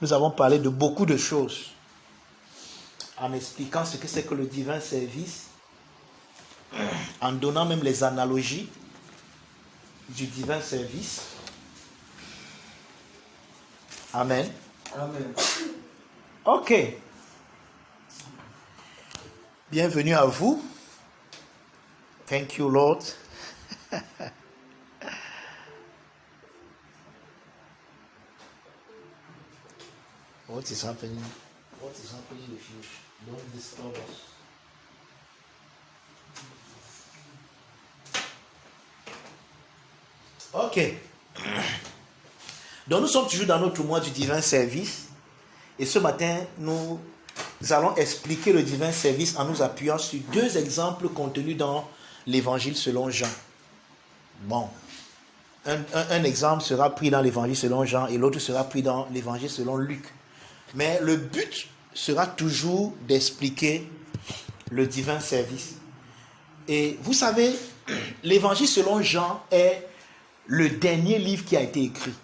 Nous avons parlé de beaucoup de choses en expliquant ce que c'est que le divin service, en donnant même les analogies du divin service. Amen. Amen. Ok. Bienvenue à vous. Thank you, Lord. What is happening? What is happening with you? Don't disturb us. Ok. Donc nous sommes toujours dans notre mois du divin service. Et ce matin, nous allons expliquer le divin service en nous appuyant sur deux exemples contenus dans l'évangile selon Jean. Bon. Un exemple sera pris dans l'évangile selon Jean et l'autre sera pris dans l'évangile selon Luc. Mais le but sera toujours d'expliquer le divin service. Et vous savez, l'évangile selon Jean est le dernier livre qui a été écrit.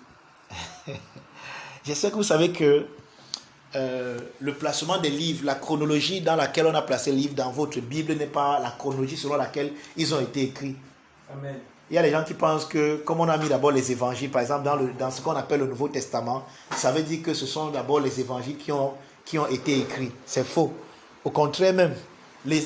Je sais que vous savez que le placement des livres, la chronologie dans laquelle on a placé les livres dans votre Bible n'est pas la chronologie selon laquelle ils ont été écrits. Amen. Il y a des gens qui pensent que, comme on a mis d'abord les évangiles, par exemple dans ce qu'on appelle le Nouveau Testament, ça veut dire que ce sont d'abord les évangiles qui ont été écrits. C'est faux. Au contraire même, les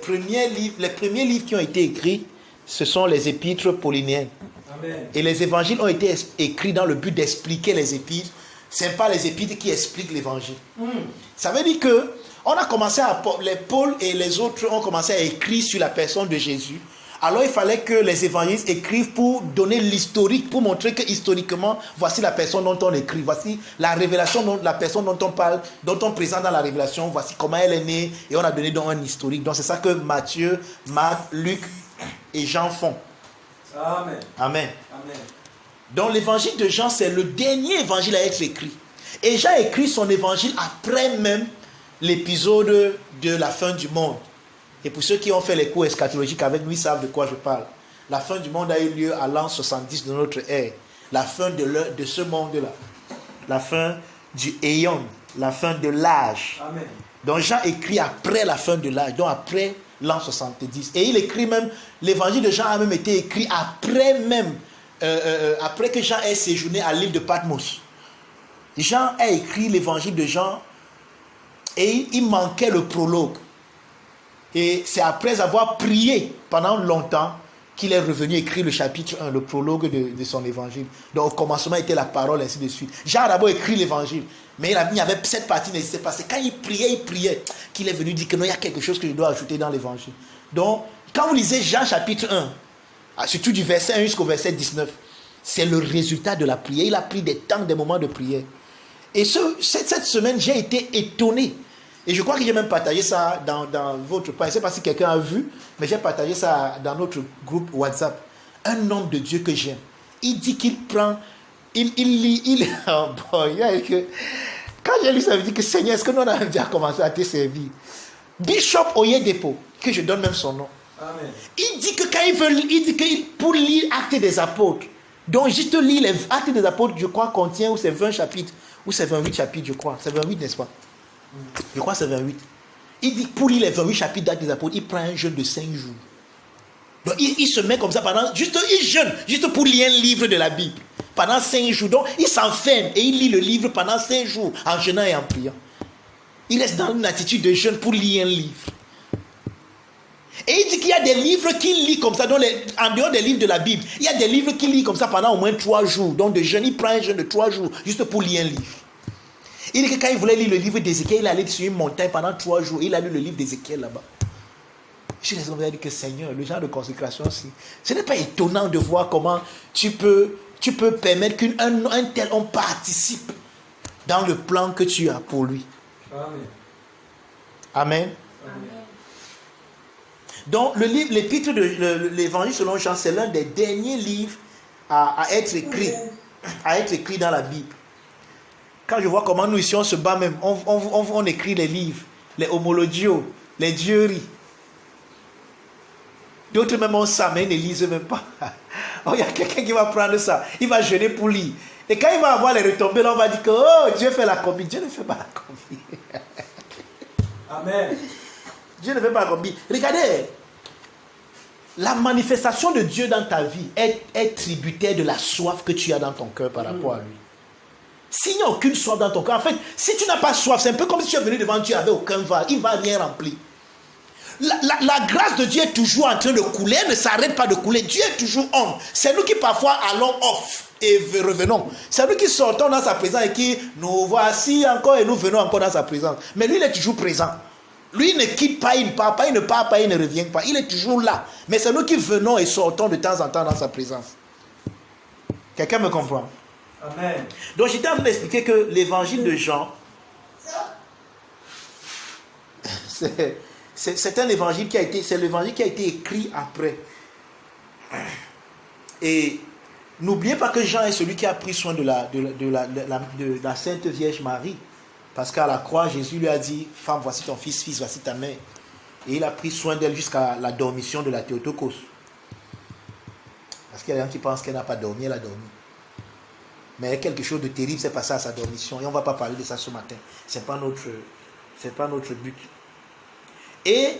premiers livres qui ont été écrits, ce sont les épîtres pauliniennes. Amen. Et les évangiles ont été écrits dans le but d'expliquer les épîtres. Ce n'est pas les épîtres qui expliquent l'évangile. Ça veut dire que on a commencé les Paul et les autres ont commencé à écrire sur la personne de Jésus. Alors il fallait que les évangélistes écrivent pour donner l'historique, pour montrer que historiquement, voici la personne dont on écrit, voici la révélation, la personne dont on parle, dont on présente dans la révélation, voici comment elle est née, et on a donné donc un historique. Donc c'est ça que Matthieu, Marc, Luc et Jean font. Amen. Amen. Amen. Donc l'évangile de Jean, c'est le dernier évangile à être écrit. Et Jean écrit son évangile après même l'épisode de la fin du monde. Et pour ceux qui ont fait les cours eschatologiques avec nous, ils savent de quoi je parle. La fin du monde a eu lieu à l'an 70 de notre ère. La fin de ce monde-là. La fin du éon. La fin de l'âge. Amen. Donc Jean écrit après la fin de l'âge. Donc après l'an 70. Et il écrit même, l'évangile de Jean a même été écrit après même, après que Jean ait séjourné à l'île de Patmos. Jean a écrit l'évangile de Jean et il manquait le prologue. Et c'est après avoir prié pendant longtemps qu'il est revenu écrire le chapitre 1, le prologue de son évangile. Donc au commencement était la parole, ainsi de suite. Jean a d'abord écrit l'évangile, mais il y avait cette partie qui n'existait pas. C'est quand il priait, qu'il est venu dire que non, il y a quelque chose que je dois ajouter dans l'évangile. Donc quand vous lisez Jean chapitre 1, surtout du verset 1 jusqu'au verset 19, c'est le résultat de la prière. Il a pris des moments de prière. Et cette semaine, j'ai été étonné. Et je crois que j'ai même partagé ça dans votre page. Je ne sais pas si quelqu'un a vu, mais j'ai partagé ça dans notre groupe WhatsApp. Un homme de Dieu que j'aime. Il dit qu'il prend, il lit, oh boy, quand j'ai lu ça, je me dis que Seigneur, est-ce que nous on a déjà commencé à te servir? Bishop Oyedepo, que je donne même son nom. Amen. Il dit que quand pour lire Actes des Apôtres, donc juste lire les Actes des Apôtres, je crois, contient, ou c'est 20 chapitres, ou c'est 28 chapitres, je crois. C'est 28, n'est-ce pas? Je crois que c'est 28. Il dit pour lire les 28 chapitres d'Actes des Apôtres, il prend un jeûne de 5 jours. Donc il se met comme ça pendant, il jeûne, juste pour lire un livre de la Bible. Pendant 5 jours. Donc il s'enferme et il lit le livre pendant 5 jours, en jeûnant et en priant. Il reste dans une attitude de jeûne pour lire un livre. Et il dit qu'il y a des livres qu'il lit comme ça, en dehors des livres de la Bible. Il y a des livres qu'il lit comme ça pendant au moins 3 jours. Donc de jeûne, il prend un jeûne de 3 jours, juste pour lire un livre. Il dit que quand il voulait lire le livre d'Ézéchiel, il allait sur une montagne pendant 3 jours. Il a lu le livre d'Ézéchiel là-bas. Je les ai dit que Seigneur, le genre de consécration aussi, ce n'est pas étonnant de voir comment tu peux permettre qu'un tel homme participe dans le plan que tu as pour lui. Amen. Amen. Amen. Donc, l'épître de l'évangile selon Jean, c'est l'un des derniers livres à être écrit dans la Bible. Quand je vois comment nous ici on se bat même, on écrit les livres, les homologios, les dieuries. D'autres même ont ça, mais ils ne lisent même pas. Oh, il y a quelqu'un qui va prendre ça, il va jeûner pour lire. Et quand il va avoir les retombées, là, on va dire que oh, Dieu fait la combine. Dieu ne fait pas la combine. Amen. Dieu ne fait pas la combine. Regardez, la manifestation de Dieu dans ta vie est tributaire de la soif que tu as dans ton cœur par rapport à lui. S'il n'y a aucune soif dans ton cœur, en fait, si tu n'as pas soif, c'est un peu comme si tu es venu devant Dieu avec aucun vase, il ne va rien remplir. La grâce de Dieu est toujours en train de couler, elle ne s'arrête pas de couler. Dieu est toujours on. C'est nous qui parfois allons off et revenons. C'est nous qui sortons dans sa présence et qui nous voici encore et nous venons encore dans sa présence. Mais lui, il est toujours présent. Lui, il ne quitte pas, il ne part pas, il ne part pas, il ne revient pas. Il est toujours là. Mais c'est nous qui venons et sortons de temps en temps dans sa présence. Quelqu'un me comprend? Amen. Donc, j'étais en train d'expliquer que l'évangile de Jean, c'est un évangile qui a été écrit après. Et n'oubliez pas que Jean est celui qui a pris soin de la Sainte Vierge Marie. Parce qu'à la croix, Jésus lui a dit, femme, voici ton fils, fils, voici ta mère. Et il a pris soin d'elle jusqu'à la dormition de la Théotokos. Parce qu'il y a des gens qui pensent qu'elle n'a pas dormi, elle a dormi. Mais quelque chose de terrible s'est passé à sa dormition. Et on ne va pas parler de ça ce matin. Ce n'est pas notre but. Et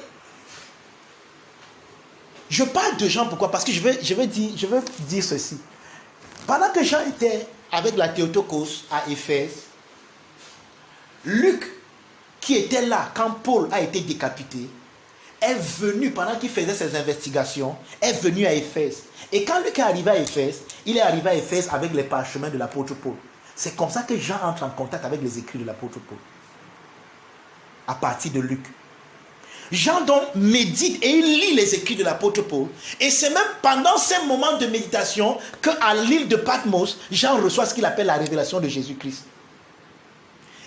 je parle de Jean, pourquoi? Parce que je veux dire ceci. Pendant que Jean était avec la Théotokos à Éphèse, Luc, qui était là quand Paul a été décapité, est venu, pendant qu'il faisait ses investigations, est venu à Éphèse. Et quand Luc est arrivé à Éphèse, il est arrivé à Éphèse avec les parchemins de l'apôtre Paul. C'est comme ça que Jean entre en contact avec les écrits de l'apôtre Paul. À partir de Luc. Jean donc médite et il lit les écrits de l'apôtre Paul. Et c'est même pendant ces moments de méditation qu'à l'île de Patmos, Jean reçoit ce qu'il appelle la révélation de Jésus-Christ.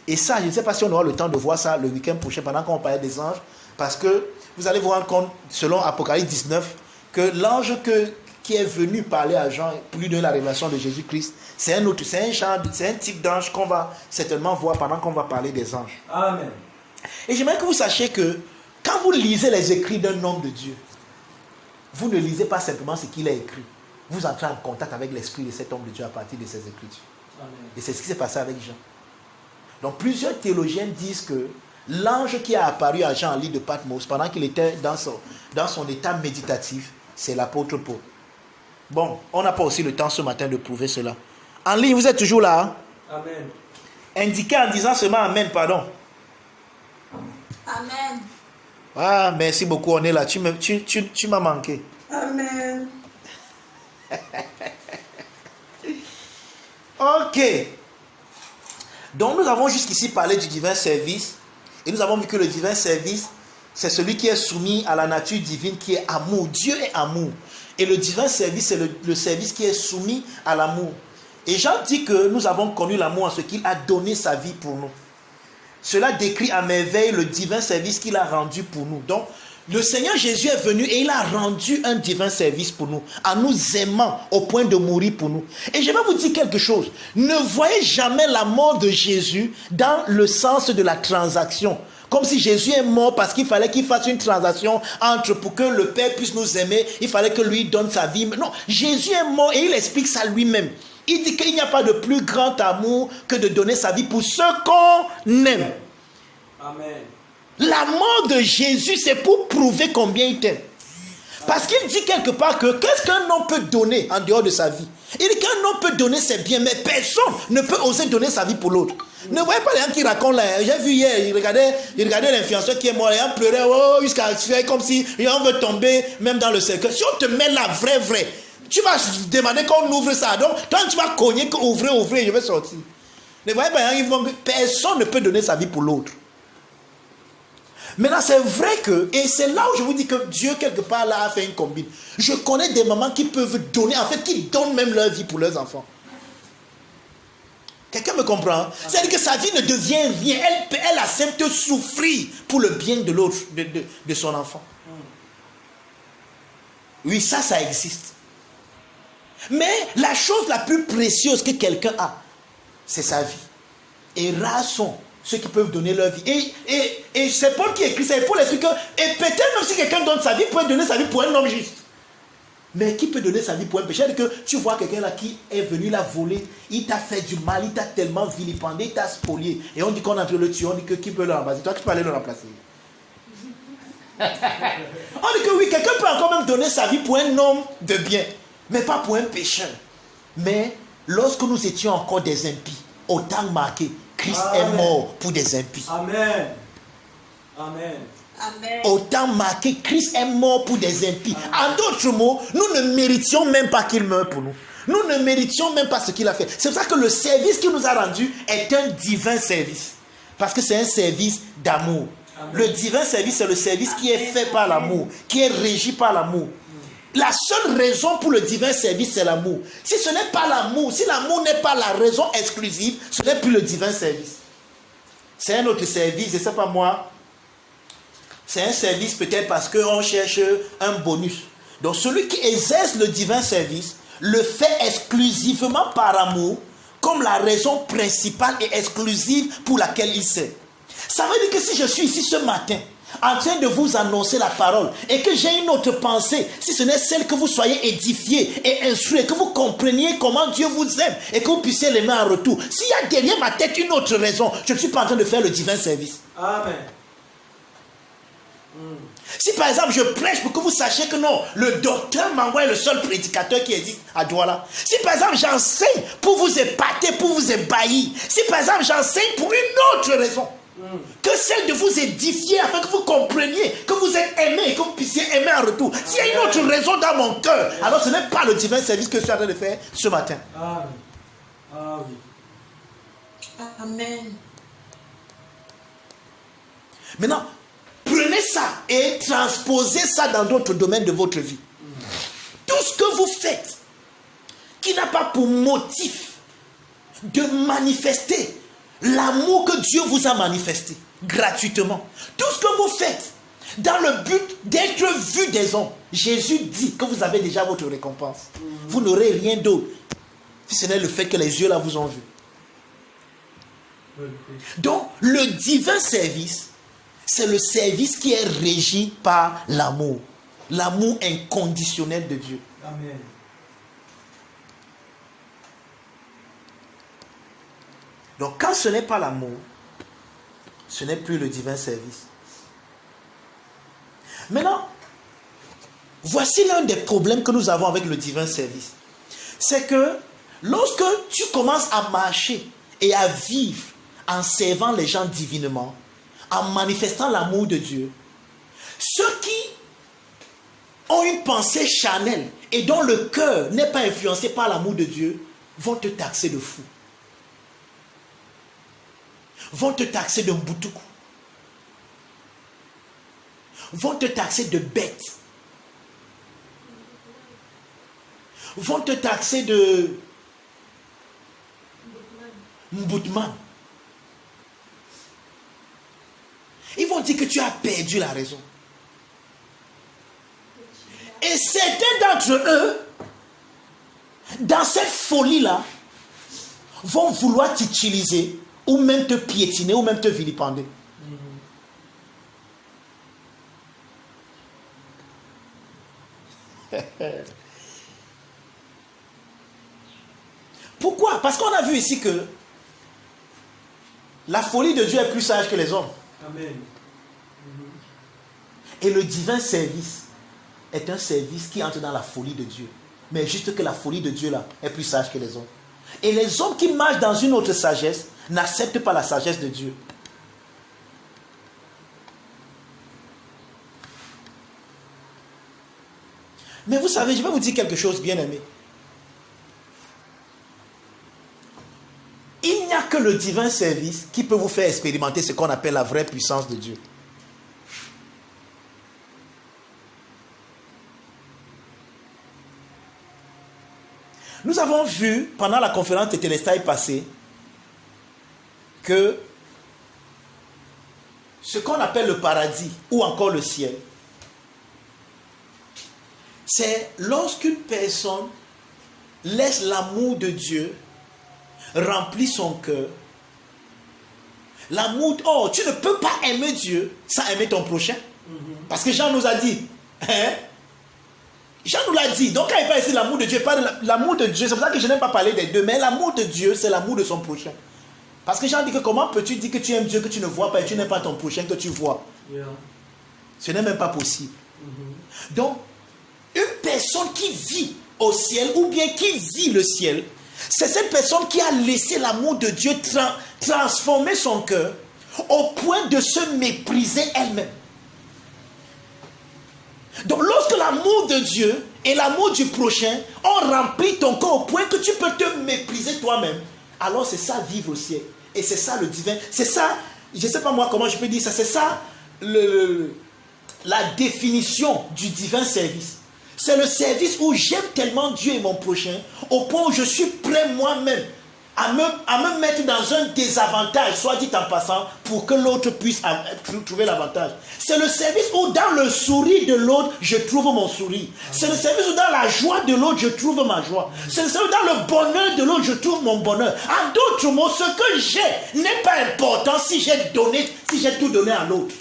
Et ça, je ne sais pas si on aura le temps de voir ça le week-end prochain pendant qu'on parlait des anges. Parce que vous allez vous rendre compte, selon Apocalypse 19, que l'ange qui est venu parler à Jean, plus de la révélation de Jésus-Christ, c'est un type d'ange qu'on va certainement voir pendant qu'on va parler des anges. Amen. Et j'aimerais que vous sachiez que quand vous lisez les écrits d'un homme de Dieu, vous ne lisez pas simplement ce qu'il a écrit. Vous entrez en contact avec l'esprit de cet homme de Dieu à partir de ses écritures. Amen. Et c'est ce qui s'est passé avec Jean. Donc plusieurs théologiens disent que l'ange qui a apparu à Jean en l'île de Patmos pendant qu'il était dans son état méditatif, c'est l'apôtre Paul. Bon, on n'a pas aussi le temps ce matin de prouver cela. En ligne, vous êtes toujours là? Hein? Amen. Indiquez en disant seulement Amen, pardon. Amen. Ah, merci beaucoup, on est là. Tu m'as manqué. Amen. Ok. Donc nous avons jusqu'ici parlé du divin service. Et nous avons vu que le divin service, c'est celui qui est soumis à la nature divine qui est amour. Dieu est amour. Et le divin service, c'est le service qui est soumis à l'amour. Et Jean dit que nous avons connu l'amour en ce qu'il a donné sa vie pour nous. Cela décrit à merveille le divin service qu'il a rendu pour nous. Donc, le Seigneur Jésus est venu et il a rendu un divin service pour nous, en nous aimant au point de mourir pour nous. Et je vais vous dire quelque chose. Ne voyez jamais la mort de Jésus dans le sens de la transaction. Comme si Jésus est mort parce qu'il fallait qu'il fasse une transaction pour que le Père puisse nous aimer. Il fallait que lui donne sa vie. Non, Jésus est mort et il explique ça lui-même. Il dit qu'il n'y a pas de plus grand amour que de donner sa vie pour ceux qu'on aime. Amen. La mort de Jésus, c'est pour prouver combien il t'aime. Parce qu'il dit quelque part que qu'est-ce qu'un homme peut donner en dehors de sa vie? Il dit qu'un homme peut donner ses biens, mais personne ne peut oser donner sa vie pour l'autre. Ne voyez pas les gens qui racontent là. J'ai vu hier, il regardait l'influenceur qui est mort, et il pleurait, oh, jusqu'à faire comme si on veut tomber même dans le cercueil. Si on te met là, vrai, tu vas demander qu'on ouvre ça. Donc, toi, tu vas cogner, ouvrez, je vais sortir. Ne voyez pas les gens, personne ne peut donner sa vie pour l'autre. Maintenant, c'est vrai que, et c'est là où je vous dis que Dieu, quelque part, là, a fait une combine. Je connais des mamans qui peuvent donner, en fait, qui donnent même leur vie pour leurs enfants. Quelqu'un me comprend? C'est-à-dire que sa vie ne devient rien. Elle accepte souffrir pour le bien de l'autre, de son enfant. Oui, ça existe. Mais la chose la plus précieuse que quelqu'un a, c'est sa vie. Et rares sont ceux qui peuvent donner leur vie. Et c'est Paul qui écrit ça. Et Paul explique que, et peut-être même si quelqu'un donne sa vie, il peut donner sa vie pour un homme juste. Mais qui peut donner sa vie pour un péché? C'est-à-dire que tu vois quelqu'un là qui est venu la voler, il t'a fait du mal, il t'a tellement vilipendé, il t'a spolié. Et on dit qu'on est en train de le tuer, on dit que qui peut le remplacer? Toi, tu peux aller le remplacer. On dit que oui, quelqu'un peut encore même donner sa vie pour un homme de bien, mais pas pour un pécheur. Mais lorsque nous étions encore des impies, au temps marqué, Christ est mort pour des impies. Amen. Amen. Amen. Au temps marqué, Christ est mort pour des impies. En d'autres mots, nous ne méritions même pas qu'il meure pour nous. Nous ne méritions même pas ce qu'il a fait. C'est pour ça que le service qu'il nous a rendu est un divin service. Parce que c'est un service d'amour. Le divin service, c'est le service qui est fait par l'amour, qui est régi par l'amour. La seule raison pour le divin service, c'est l'amour. Si ce n'est pas l'amour, si l'amour n'est pas la raison exclusive, ce n'est plus le divin service. C'est un autre service, et c'est pas moi. C'est un service peut-être parce qu'on cherche un bonus. Donc celui qui exerce le divin service le fait exclusivement par amour, comme la raison principale et exclusive pour laquelle il sert. Ça veut dire que si je suis ici ce matin, en train de vous annoncer la parole, et que j'ai une autre pensée, si ce n'est celle que vous soyez édifiés et instruits, que vous compreniez comment Dieu vous aime, et que vous puissiez l'aimer en retour, s'il y a derrière ma tête une autre raison, je ne suis pas en train de faire le divin service. Amen. Si par exemple je prêche pour que vous sachiez que non, le docteur Mangwa est le seul prédicateur qui existe à Douala. Si par exemple j'enseigne pour vous épater, pour vous ébahir. Si par exemple j'enseigne pour une autre raison que celle de vous édifier afin que vous compreniez que vous êtes aimé et que vous puissiez aimer en retour. S'il y a une autre raison dans mon cœur, alors ce n'est pas le divin service que je suis en train de faire ce matin. Amen. Ah oui. Amen. Maintenant, prenez ça et transposez ça dans d'autres domaines de votre vie. Tout ce que vous faites qui n'a pas pour motif de manifester l'amour que Dieu vous a manifesté gratuitement. Tout ce que vous faites dans le but d'être vu des hommes. Jésus dit que vous avez déjà votre récompense. Vous n'aurez rien d'autre si ce n'est le fait que les yeux là vous ont vu. Donc, le divin service, c'est le service qui est régi par l'amour. L'amour inconditionnel de Dieu. Amen. Donc quand ce n'est pas l'amour, ce n'est plus le divin service. Maintenant, voici l'un des problèmes que nous avons avec le divin service. C'est que lorsque tu commences à marcher et à vivre en servant les gens divinement, en manifestant l'amour de Dieu, ceux qui ont une pensée charnelle et dont le cœur n'est pas influencé par l'amour de Dieu vont te taxer de fou. Vont te taxer de mboutouk. Vont te taxer de bête. Vont te taxer de mboutman. Ils vont dire que tu as perdu la raison. Et certains d'entre eux, dans cette folie-là, vont vouloir t'utiliser ou même te piétiner ou même te vilipender. Pourquoi? Parce qu'on a vu ici que la folie de Dieu est plus sage que les hommes. Amen. Et le divin service est un service qui entre dans la folie de Dieu. Mais juste que la folie de Dieu là est plus sage que les hommes. Et les hommes qui marchent dans une autre sagesse n'acceptent pas la sagesse de Dieu. Mais vous savez, je vais vous dire quelque chose, bien aimé. Il n'y a que le divin service qui peut vous faire expérimenter ce qu'on appelle la vraie puissance de Dieu. Nous avons vu pendant la conférence de Télestaï passée que ce qu'on appelle le paradis ou encore le ciel, c'est lorsqu'une personne laisse l'amour de Dieu remplir son cœur. L'amour, oh, tu ne peux pas aimer Dieu sans aimer ton prochain. Parce que Jean nous a dit, hein? Jean nous l'a dit. Donc quand il parle ici de l'amour de Dieu, il parle de l'amour de Dieu. C'est pour ça que je n'aime pas parler des deux. Mais l'amour de Dieu, c'est l'amour de son prochain. Parce que Jean dit que comment peux-tu dire que tu aimes Dieu que tu ne vois pas et tu n'aimes pas ton prochain que tu vois? Yeah. Ce n'est même pas possible. Donc, une personne qui vit au ciel ou bien qui vit le ciel, c'est cette personne qui a laissé l'amour de Dieu transformer son cœur au point de se mépriser elle-même. Donc lorsque l'amour de Dieu et l'amour du prochain ont rempli ton cœur au point que tu peux te mépriser toi-même, alors c'est ça vivre au ciel. Et c'est ça le divin. C'est ça, je ne sais pas moi comment je peux dire ça, c'est ça la définition du divin service. C'est le service où j'aime tellement Dieu et mon prochain au point où je suis prêt moi-même à me mettre dans un désavantage, soit dit en passant, pour que l'autre puisse trouver l'avantage. C'est le service où dans le sourire de l'autre, je trouve mon sourire. C'est le service où dans la joie de l'autre, je trouve ma joie. C'est le service où dans le bonheur de l'autre, je trouve mon bonheur. En d'autres mots, ce que j'ai n'est pas important si j'ai tout donné à l'autre.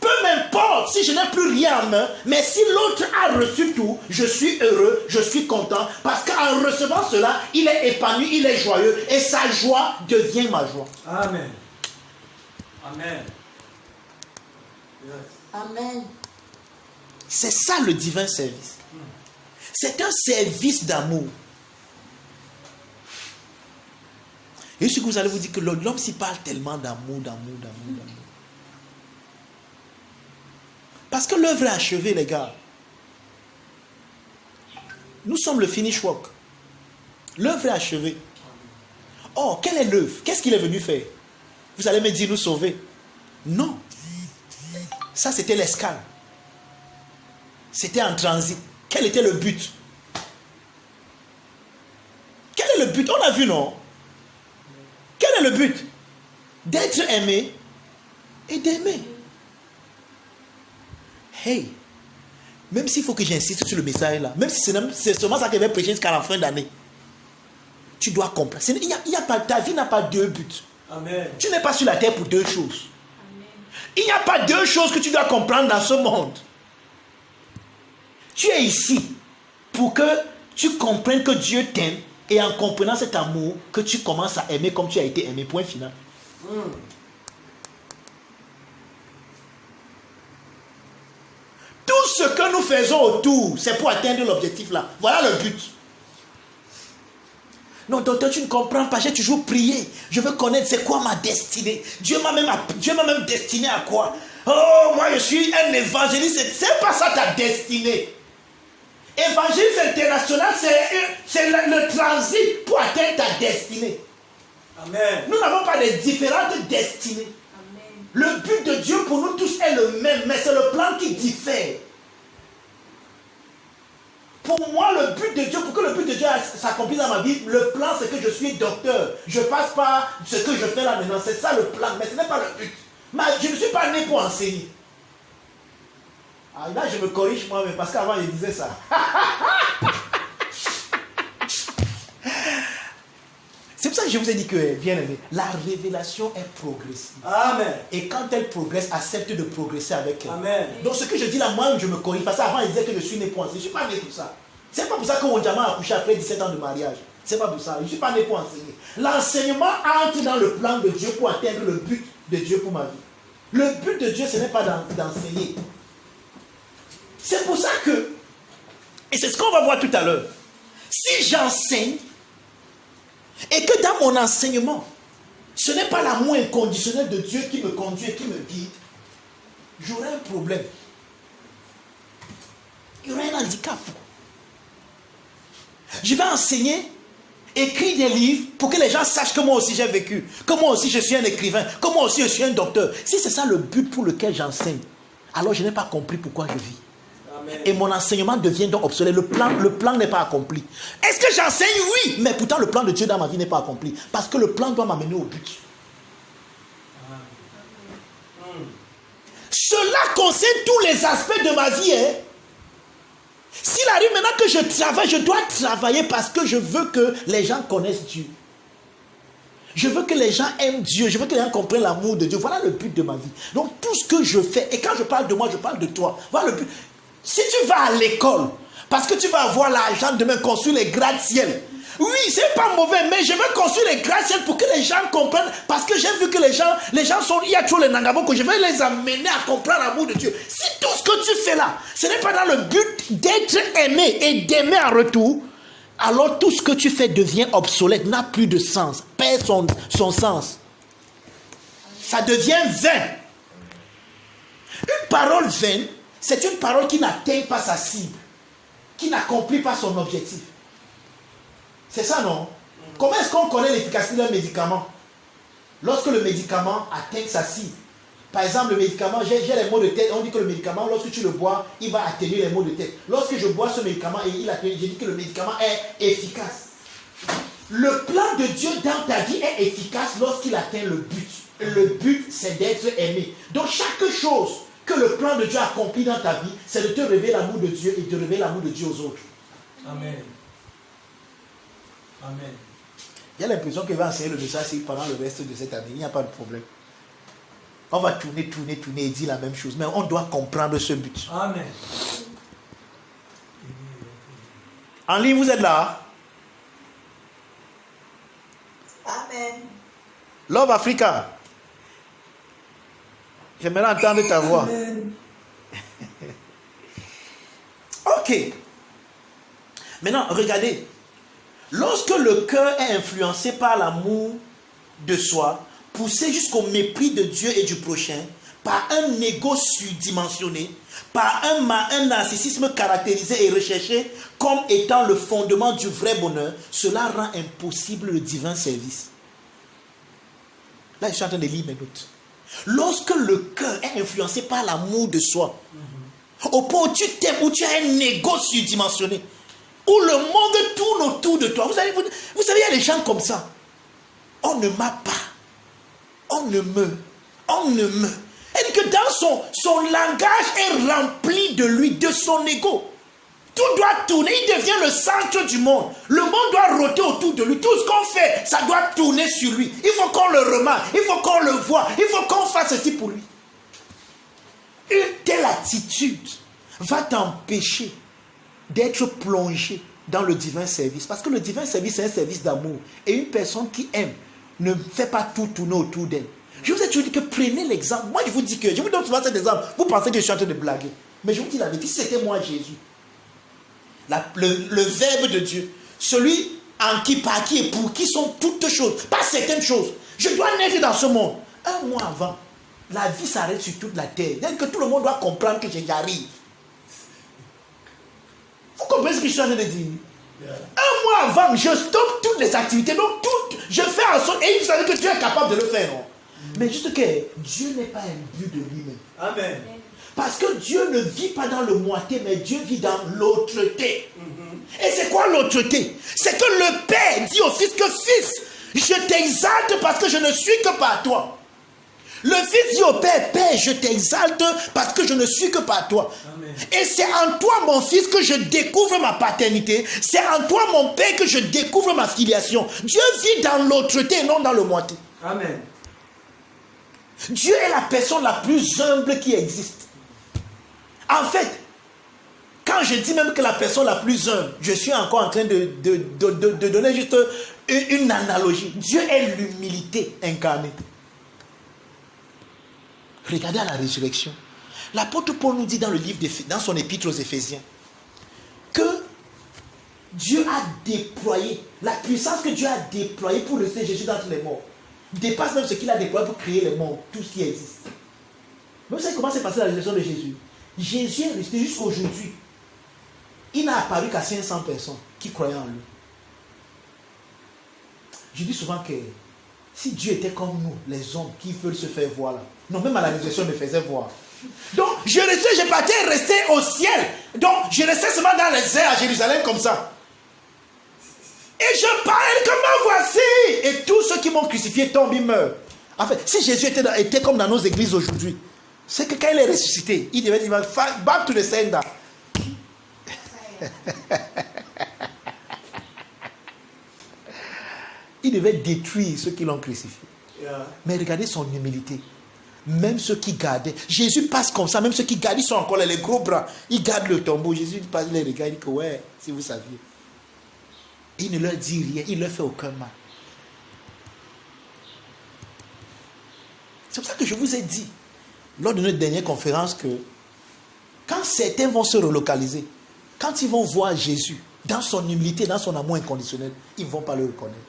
Peu m'importe si je n'ai plus rien en main, mais si l'autre a reçu tout, je suis heureux, je suis content, parce qu'en recevant cela, il est épanoui, il est joyeux, et sa joie devient ma joie. Amen. Amen. Yes. Amen. C'est ça le divin service. C'est un service d'amour. Et ce que vous allez vous dire que l'homme s'y parle tellement d'amour. Parce que l'œuvre est achevée, les gars. Nous sommes le finish work. L'œuvre est achevée. Oh, quelle est l'œuvre? Qu'est-ce qu'il est venu faire? Vous allez me dire nous sauver. Non. Ça, c'était l'escale. C'était en transit. Quel était le but? Quel est le but? On a vu, non? Quel est le but? D'être aimé et d'aimer. Hey, même s'il faut que j'insiste sur le message là, même si c'est seulement ça que je vais prêcher jusqu'à la fin d'année, tu dois comprendre. Ta vie n'a pas deux buts. Amen. Tu n'es pas sur la terre pour deux choses. Amen. Il n'y a pas deux choses que tu dois comprendre dans ce monde. Tu es ici pour que tu comprennes que Dieu t'aime et en comprenant cet amour, que tu commences à aimer comme tu as été aimé. Point final. Tout ce que nous faisons autour, c'est pour atteindre l'objectif là. Voilà le but. Non, docteur, tu ne comprends pas. J'ai toujours prié. Je veux connaître c'est quoi ma destinée. Dieu m'a même destiné à quoi? Oh, moi je suis un évangéliste. C'est pas ça ta destinée. Évangéliste international, c'est le transit pour atteindre ta destinée. Amen. Nous n'avons pas de différentes destinées. Amen. Le but de Dieu pour nous tous est le même, mais c'est le plan qui diffère. Pour moi, le but de Dieu, pour que le but de Dieu s'accomplisse dans ma vie, le plan c'est que je suis docteur. Je passe par ce que je fais là maintenant. C'est ça le plan, mais ce n'est pas le but. Je ne suis pas né pour enseigner. Ah, là, je me corrige moi-même parce qu'avant, je disais ça. C'est pour ça que je vous ai dit que, bien aimé, la révélation est progressive. Amen. Et quand elle progresse, accepte de progresser avec elle. Amen. Donc ce que je dis là, moi je me corrige. Parce qu'avant, il disait que je suis né pour enseigner. Je ne suis pas né pour ça. C'est pas pour ça que mon diamant a accouché après 17 ans de mariage. C'est pas pour ça. Je ne suis pas né pour enseigner. L'enseignement entre dans le plan de Dieu pour atteindre le but de Dieu pour ma vie. Le but de Dieu, ce n'est pas d'enseigner. C'est pour ça que, et c'est ce qu'on va voir tout à l'heure, si j'enseigne, et que dans mon enseignement, ce n'est pas l'amour inconditionnel de Dieu qui me conduit et qui me guide, j'aurai un problème. Il y aura un handicap. Je vais enseigner, écrire des livres pour que les gens sachent que moi aussi j'ai vécu, que moi aussi je suis un écrivain, que moi aussi je suis un docteur. Si c'est ça le but pour lequel j'enseigne, alors je n'ai pas compris pourquoi je vis. Amen. Et mon enseignement devient donc obsolète. Le plan n'est pas accompli. Est-ce que j'enseigne? Oui, mais pourtant le plan de Dieu dans ma vie n'est pas accompli. Parce que le plan doit m'amener au but. Cela concerne tous les aspects de ma vie. arrive maintenant que je travaille, je dois travailler parce que je veux que les gens connaissent Dieu. Je veux que les gens aiment Dieu. Je veux que les gens comprennent l'amour de Dieu. Voilà le but de ma vie. Donc tout ce que je fais, et quand je parle de moi, je parle de toi. Voilà le but. Si tu vas à l'école, parce que tu vas avoir l'argent demain construire les gratte-ciel. Oui, c'est pas mauvais, mais je veux construire les gratte-ciel pour que les gens comprennent. Parce que j'ai vu que les gens sont, il y a toujours les nangaboko. Je vais les amener à comprendre l'amour de Dieu. Si tout ce que tu fais là, ce n'est pas dans le but d'être aimé et d'aimer en retour, alors tout ce que tu fais devient obsolète, n'a plus de sens, perd son sens. Ça devient vain. Une parole vaine, c'est une parole qui n'atteint pas sa cible, qui n'accomplit pas son objectif. C'est ça, non? Comment est-ce qu'on connaît l'efficacité d'un médicament? Lorsque le médicament atteint sa cible. Par exemple, le médicament, j'ai les maux de tête. On dit que le médicament, lorsque tu le bois, il va atténuer les maux de tête. Lorsque je bois ce médicament et il atténue, j'ai dit que le médicament est efficace. Le plan de Dieu dans ta vie est efficace lorsqu'il atteint le but. Le but, c'est d'être aimé. Donc, chaque chose que le plan de Dieu accomplit dans ta vie, c'est de te révéler l'amour de Dieu et de révéler l'amour de Dieu aux autres. Amen. Amen. Il y a l'impression qu'il va enseigner le message pendant le reste de cette année. Il n'y a pas de problème. On va tourner et dire la même chose. Mais on doit comprendre ce but. Amen. En ligne, vous êtes là? Amen. Love Africa. J'aimerais entendre ta voix. Amen. Ok. Maintenant, regardez. Lorsque le cœur est influencé par l'amour de soi, poussé jusqu'au mépris de Dieu et du prochain, par un ego surdimensionné, par un narcissisme caractérisé et recherché comme étant le fondement du vrai bonheur, cela rend impossible le divin service. Là, je suis en train de lire mes notes. Lorsque le cœur est influencé par l'amour de soi, au point où tu t'aimes, où tu as un ego surdimensionné, où le monde tourne autour de toi. Vous savez, il y a des gens comme ça. On ne m'a pas. On ne me. Et que dans son langage est rempli de lui, de son ego. Tout doit tourner. Il devient le centre du monde. Le monde doit rôter autour de lui. Tout ce qu'on fait, ça doit tourner sur lui. Il faut qu'on le remarque. Il faut qu'on le voit. Il faut qu'on fasse ceci pour lui. Une telle attitude va t'empêcher d'être plongé dans le divin service. Parce que le divin service, c'est un service d'amour. Et une personne qui aime ne fait pas tout tourner autour d'elle. Je vous ai toujours dit que prenez l'exemple. Moi, je vous dis que, je vous donne souvent cet exemple. Vous pensez que je suis en train de blaguer. Mais je vous dis la vérité, si c'était moi, Jésus, le Verbe de Dieu, celui en qui, par qui et pour qui sont toutes choses, pas certaines choses. Je dois naître dans ce monde. Un mois avant, la vie s'arrête sur toute la terre. C'est-à-dire que tout le monde doit comprendre que j'y arrive. Vous comprenez ce que je suis en train de dire? Un mois avant, je stoppe toutes les activités. Donc, je fais en sorte. Et vous savez que Dieu est capable de le faire, non? Mais juste que Dieu n'est pas un but de lui-même. Amen. Parce que Dieu ne vit pas dans le moitié, mais Dieu vit dans l'autre-té. Et c'est quoi l'autre-té? C'est que le Père dit au Fils que Fils, je t'exalte parce que je ne suis que par toi. Le Fils dit au Père, Père, je t'exalte parce que je ne suis que par toi. Amen. Et c'est en toi, mon Fils, que je découvre ma paternité. C'est en toi, mon Père, que je découvre ma filiation. Dieu vit dans l'autre-té et non dans le moitié. Amen. Dieu est la personne la plus humble qui existe. En fait, quand je dis même que la personne la plus humble, je suis encore en train de donner juste une analogie. Dieu est l'humilité incarnée. Regardez à la résurrection. L'apôtre Paul nous dit dans le livre, dans son épître aux Éphésiens, que Dieu a déployé, la puissance que Dieu a déployée pour rester Jésus d'entre les morts, dépasse même ce qu'il a déployé pour créer les mondes, tout ce qui existe. Mais vous savez comment s'est passée la résurrection de Jésus? Jésus est resté jusqu'à aujourd'hui. Il n'a apparu qu'à 500 personnes qui croyaient en lui. Je dis souvent que si Dieu était comme nous, les hommes qui veulent se faire voir là, non, même à la résurrection, il me faisait voir. Donc, je partais rester au ciel. Donc, je restais seulement dans les airs à Jérusalem comme ça. Et je parlais comme voici. Et tous ceux qui m'ont crucifié tombent, ils meurent. En fait, si Jésus était comme dans nos églises aujourd'hui, c'est que quand il est ressuscité, il devait dire, back to the sender. Il devait détruire ceux qui l'ont crucifié. Yeah. Mais regardez son humilité. Même ceux qui gardaient. Jésus passe comme ça. Même ceux qui gardent, ils sont encore là, les gros bras. Ils gardent le tombeau. Jésus passe, les regarde, il dit que ouais, si vous saviez. Il ne leur dit rien. Il ne leur fait aucun mal. C'est pour ça que je vous ai dit, lors de notre dernière conférence, que quand certains vont se relocaliser, quand ils vont voir Jésus, dans son humilité, dans son amour inconditionnel, ils ne vont pas le reconnaître.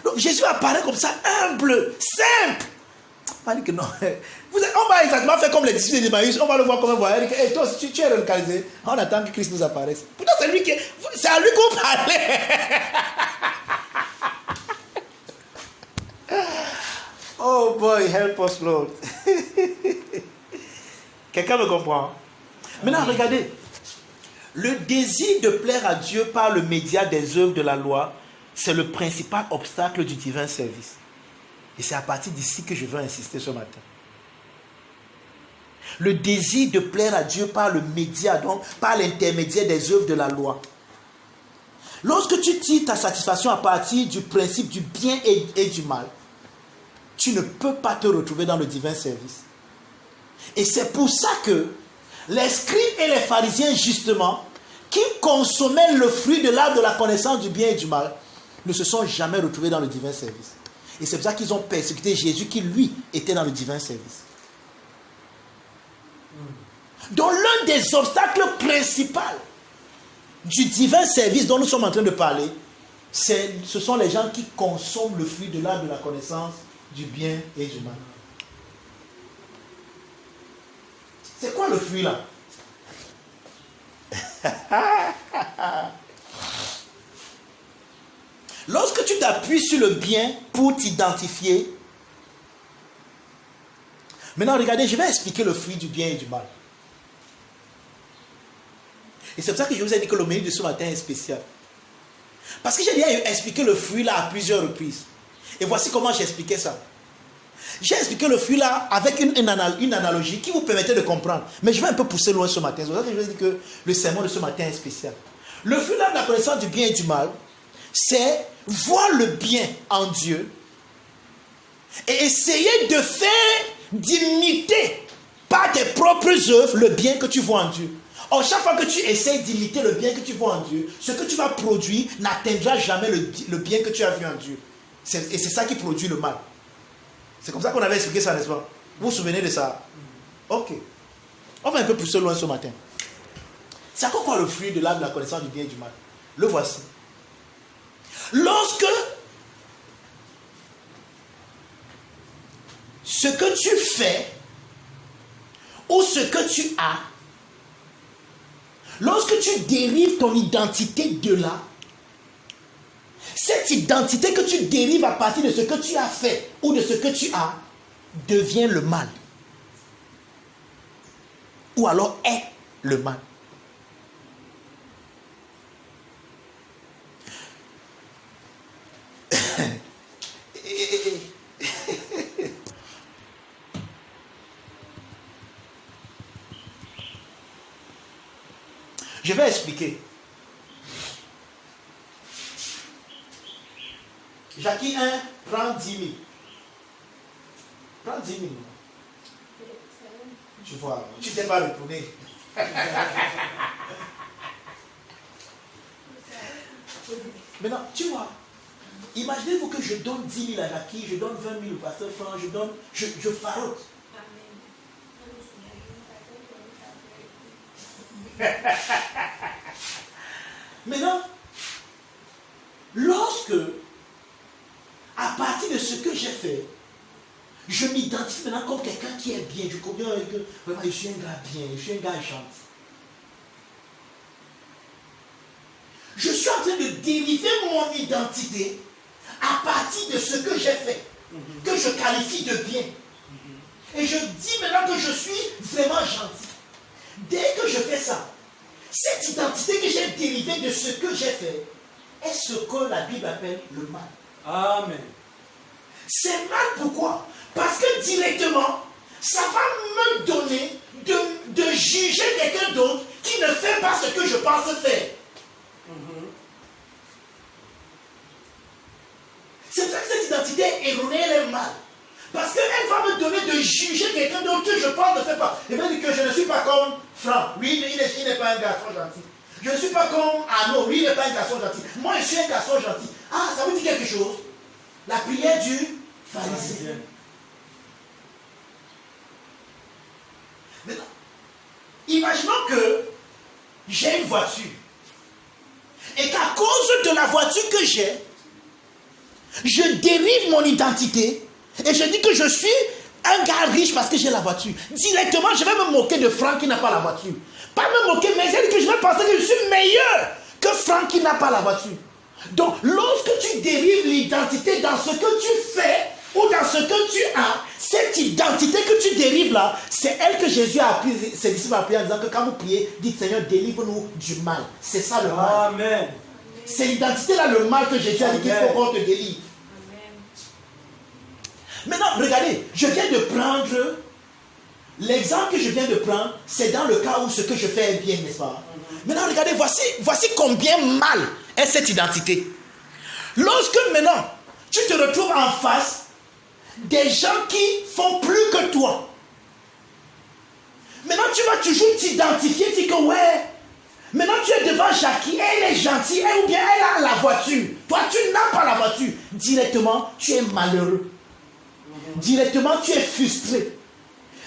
Donc Jésus apparaît comme ça, humble, simple. On va dire que non. On va exactement faire comme les disciples d'Emmaüs. On va le voir comme un voyage. Hey, toi, si tu es relocalisé, on attend que Christ nous apparaisse. Pourtant, c'est à lui qu'on parlait. Oh boy, help us, Lord. Quelqu'un me comprend? Maintenant, regardez. Le désir de plaire à Dieu par le média des œuvres de la loi, c'est le principal obstacle du divin service. Et c'est à partir d'ici que je veux insister ce matin. Le désir de plaire à Dieu par le média, donc par l'intermédiaire des œuvres de la loi. Lorsque tu tires ta satisfaction à partir du principe du bien et du mal, tu ne peux pas te retrouver dans le divin service. Et c'est pour ça que les scribes et les pharisiens, justement, qui consommaient le fruit de l'arbre de la connaissance du bien et du mal, ne se sont jamais retrouvés dans le divin service. Et c'est pour ça qu'ils ont persécuté Jésus qui, lui, était dans le divin service. Donc l'un des obstacles principaux du divin service dont nous sommes en train de parler, ce sont les gens qui consomment le fruit de l'arbre de la connaissance du bien et du mal. C'est quoi le fruit là? Lorsque tu t'appuies sur le bien pour t'identifier, maintenant regardez, je vais expliquer le fruit du bien et du mal. Et c'est pour ça que je vous ai dit que le menu de ce matin est spécial. Parce que j'ai déjà expliqué le fruit là à plusieurs reprises. Et voici comment j'ai expliqué ça. J'ai expliqué le fruit là avec une analogie qui vous permettait de comprendre. Mais je vais un peu pousser loin ce matin. C'est pour ça que je vous ai dit que le sermon de ce matin est spécial. Le fruit là de la connaissance du bien et du mal, c'est voir le bien en Dieu et essayer de faire, d'imiter par tes propres œuvres le bien que tu vois en Dieu. Or, chaque fois que tu essaies d'imiter le bien que tu vois en Dieu, ce que tu vas produire n'atteindra jamais le bien que tu as vu en Dieu. Et c'est ça qui produit le mal. C'est comme ça qu'on avait expliqué ça, n'est-ce pas? Vous vous souvenez de ça? Ok. On va un peu pousser loin ce matin. C'est encore quoi le fruit de l'arbre de la connaissance du bien et du mal? Le voici. Lorsque ce que tu fais ou ce que tu as, lorsque tu dérives ton identité de là, cette identité que tu dérives à partir de ce que tu as fait ou de ce que tu as devient le mal. Ou alors est le mal. Je vais expliquer. Jackie 1, prends 10 000. Prends 10 000. Tu vois, tu t'es pas retourné. Maintenant, tu vois, imaginez-vous que je donne 10 000 à Jackie, je donne 20 000 au pasteur Franck, je farote. Maintenant, lorsque, à partir de ce que j'ai fait, je m'identifie maintenant comme quelqu'un qui est bien, je comprends que vraiment je suis un gars bien, je suis un gars gentil. Je suis en train de dériver mon identité à partir de ce que j'ai fait, que je qualifie de bien. Et je dis maintenant que je suis vraiment gentil. Dès que je fais ça, cette identité que j'ai dérivée de ce que j'ai fait est ce que la Bible appelle le mal. Amen. C'est mal pourquoi? Parce que directement, ça va me donner de juger quelqu'un d'autre qui ne pense faire. C'est vrai que cette identité erronée, elle est mal. Parce qu'elle va me donner de juger quelqu'un d'autre que je pense ne fait pas. Elle va dire que je ne suis pas comme Franck. Lui, il n'est pas un garçon gentil. Je ne suis pas comme Arnaud. Lui, il n'est pas un garçon gentil. Moi, je suis un garçon gentil. Ah, ça vous dit quelque chose? La prière du pharisien. Maintenant, imaginons que j'ai une voiture. Et qu'à cause de la voiture que j'ai, je dérive mon identité et je dis que je suis un gars riche parce que j'ai la voiture. Directement, je vais me moquer de Franck qui n'a pas la voiture. Pas me moquer, mais je dis que je vais penser que je suis meilleur que Franck qui n'a pas la voiture. Donc, lorsque tu dérives l'identité dans ce que tu fais ou dans ce que tu as, cette identité que tu dérives là, c'est elle que Jésus a appris, ses disciples a appris en disant que quand vous priez, dites Seigneur, délivre-nous du mal. C'est ça le mal. Amen. C'est l'identité-là, le mal que Jésus a dit qu'il faut qu'on te délivre. Amen. Maintenant, regardez, je viens de prendre, l'exemple que je viens de prendre, c'est dans le cas où ce que je fais est bien, n'est-ce pas? Maintenant, regardez, voici combien mal est cette identité. Lorsque maintenant, tu te retrouves en face des gens qui font plus que toi. Maintenant, tu vas toujours t'identifier, tu dis que ouais, maintenant tu es devant Jackie, elle est gentille, ou bien elle a la voiture. Toi, tu n'as pas la voiture. Directement, tu es malheureux. Directement, tu es frustré.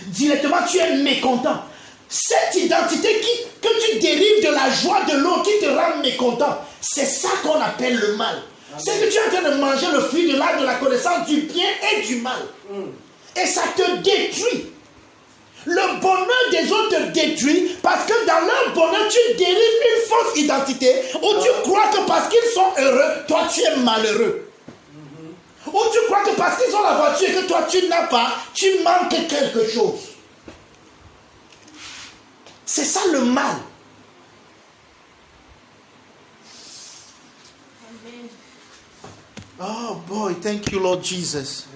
Directement, tu es mécontent. Cette identité que tu dérives de la joie de l'autre qui te rend mécontent, c'est ça qu'on appelle le mal. C'est que tu es en train de manger le fruit de l'arbre de la connaissance du bien et du mal. Et ça te détruit. Le bonheur des autres te détruit parce que dans leur bonheur, tu dérives une fausse identité où tu crois que parce qu'ils sont heureux, toi tu es malheureux. Ou tu crois que parce qu'ils ont la voiture et que toi tu n'as pas, tu manques quelque chose. C'est ça le mal. Oh boy, thank you Lord Jesus.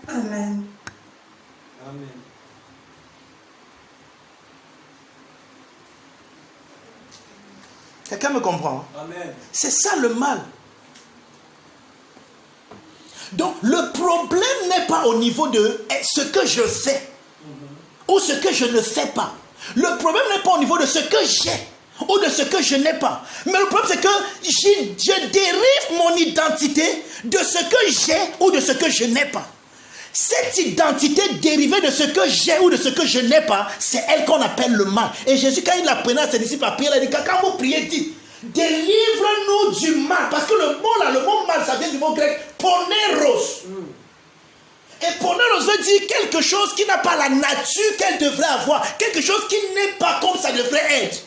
Amen. Amen. Quelqu'un me comprend? Amen. C'est ça le mal. Donc le problème n'est pas au niveau de ce que je fais ou ce que je ne fais pas. Le problème n'est pas au niveau de ce que j'ai ou de ce que je n'ai pas. Mais le problème c'est que je dérive mon identité de ce que j'ai ou de ce que je n'ai pas. Cette identité dérivée de ce que j'ai ou de ce que je n'ai pas, c'est elle qu'on appelle le mal. Et Jésus, quand il apprenait à ses disciples à prier, il a dit, quand vous priez, dites, délivre-nous du mal. Parce que le mot là, le mot mal, ça vient du mot grec poneros. Et poneros veut dire quelque chose qui n'a pas la nature qu'elle devrait avoir. Quelque chose qui n'est pas comme ça devrait être.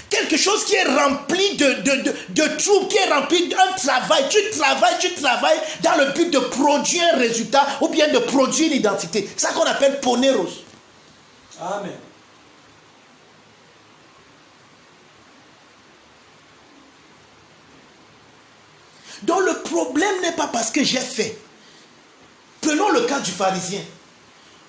Quelque chose qui est rempli de troubles, qui est rempli d'un travail. Tu travailles dans le but de produire un résultat ou bien de produire une identité. C'est ça qu'on appelle poneros. Amen. Donc le problème n'est pas parce que j'ai fait. Prenons le cas du pharisien.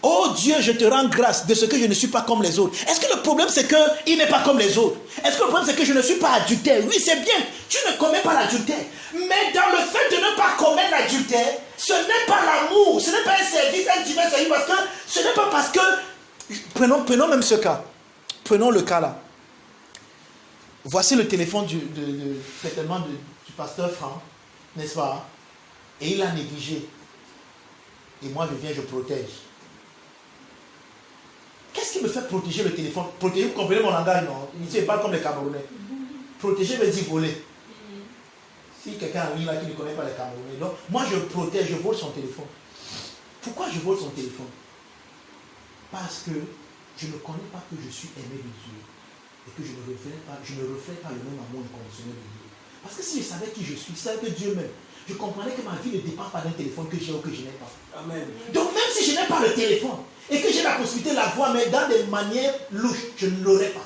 Oh Dieu, je te rends grâce de ce que je ne suis pas comme les autres. Est-ce que le problème c'est qu'il n'est pas comme les autres? Est-ce que le problème c'est que je ne suis pas adultère? Oui, c'est bien, tu ne commets pas l'adultère. Mais dans le fait de ne pas commettre l'adultère, ce n'est pas l'amour, ce n'est pas un service, un divin service, parce que ce n'est pas parce que... Prenons même ce cas. Prenons le cas là. Voici le téléphone certainement du pasteur Franck, n'est-ce pas? Et il a négligé. Et moi je viens, je protège. Qu'est-ce qui me fait protéger le téléphone? Protéger, vous comprenez mon langage, non? Ici, il parle comme les Camerounais. Protéger veut dire voler. Si quelqu'un a mis là qui ne connaît pas les Camerounais, donc moi je protège, je vole son téléphone. Pourquoi je vole son téléphone? Parce que je ne connais pas que je suis aimé de Dieu et que je ne reflète pas le même amour inconditionnel de Dieu. Parce que si je savais qui je suis, si je savais que Dieu m'aime, je comprendrais que ma vie ne dépend pas d'un téléphone que j'ai ou que je n'ai pas. Amen. Donc même si je n'ai pas le téléphone et que j'ai la possibilité de l'avoir, mais dans des manières louches, je ne l'aurai pas.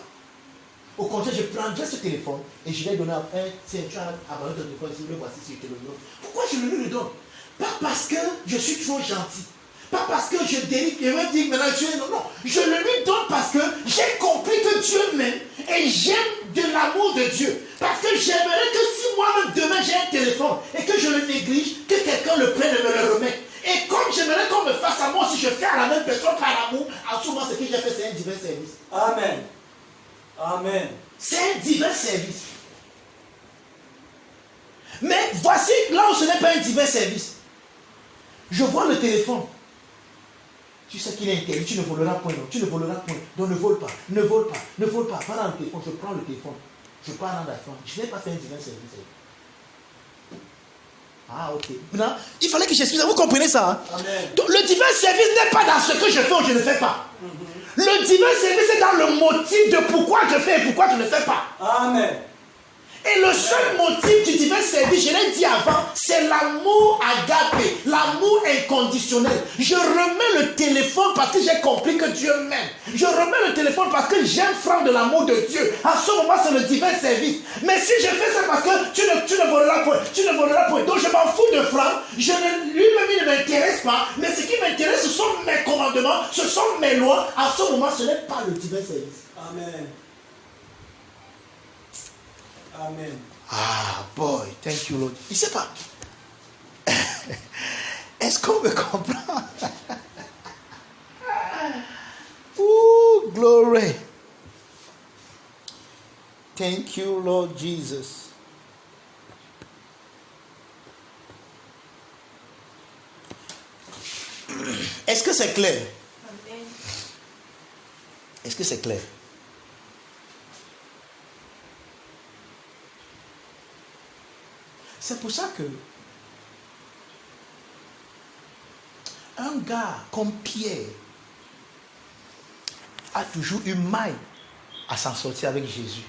Au contraire, je prendrai ce téléphone et je vais donner à un, tiens, tu as abandonné ton téléphone, si le voici, si je te le donne. Pourquoi je le lui donne? Pas parce que je suis trop gentil. Pas parce que je délivre, je veux dire maintenant Dieu, non, non. Je le lui donne parce que j'ai compris que Dieu m'aime et j'aime de l'amour de Dieu. Parce que j'aimerais que si moi-même demain j'ai un téléphone et que je le néglige, que quelqu'un le prenne et me le remette. Et comme j'aimerais qu'on me fasse à moi, si je fais à la même personne par amour, en ce moment ce que j'ai fait c'est un divin service. Amen. Amen. C'est un divin service. Mais voici là où ce n'est pas un divin service. Je vois le téléphone. Tu sais qu'il est interdit, tu ne voleras point, non, tu ne voleras point. Donc ne vole pas, ne vole pas, ne vole pas. Pas dans le téléphone, je prends le téléphone. Je pars dans la femme. Je n'ai pas fait un divin service. Ah, ok. Maintenant, il fallait que j'explique ça. Vous comprenez ça, hein? Amen. Donc, le divin service n'est pas dans ce que je fais ou je ne fais pas. Le divin service est dans le motif de pourquoi je fais et pourquoi je ne fais pas. Amen. Et le seul motif du divin service, je l'ai dit avant, c'est l'amour agapé, l'amour inconditionnel. Je remets le téléphone parce que j'ai compris que Dieu m'aime. Je remets le téléphone parce que j'aime franc de l'amour de Dieu. En ce moment, c'est le divin service. Mais si je fais ça parce que tu ne voleras point, tu ne voleras point, donc je m'en fous de franc, lui-même il ne m'intéresse pas, mais ce qui m'intéresse, ce sont mes commandements, ce sont mes lois. En ce moment, ce n'est pas le divin service. Amen. Amen. Ah, boy, thank you, Lord. Il ne sait pas. Est-ce qu'on me comprend? Ooh, glory. Thank you, Lord Jesus. Est-ce que c'est clair? Amen. Est-ce que c'est clair? C'est pour ça que un gars comme Pierre a toujours eu mal à s'en sortir avec Jésus.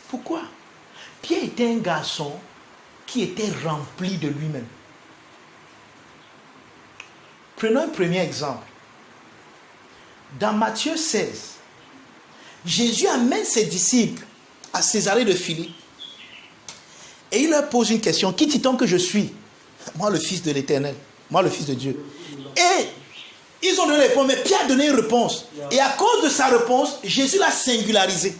Pourquoi? Pierre était un garçon qui était rempli de lui-même. Prenons un premier exemple. Dans Matthieu 16, Jésus amène ses disciples à Césarée de Philippe. Et il leur pose une question. Qui dit-on que je suis? Moi, le Fils de l'Éternel. Moi, le Fils de Dieu. Et ils ont donné une réponse. Mais Pierre a donné une réponse. Et à cause de sa réponse, Jésus l'a singularisé.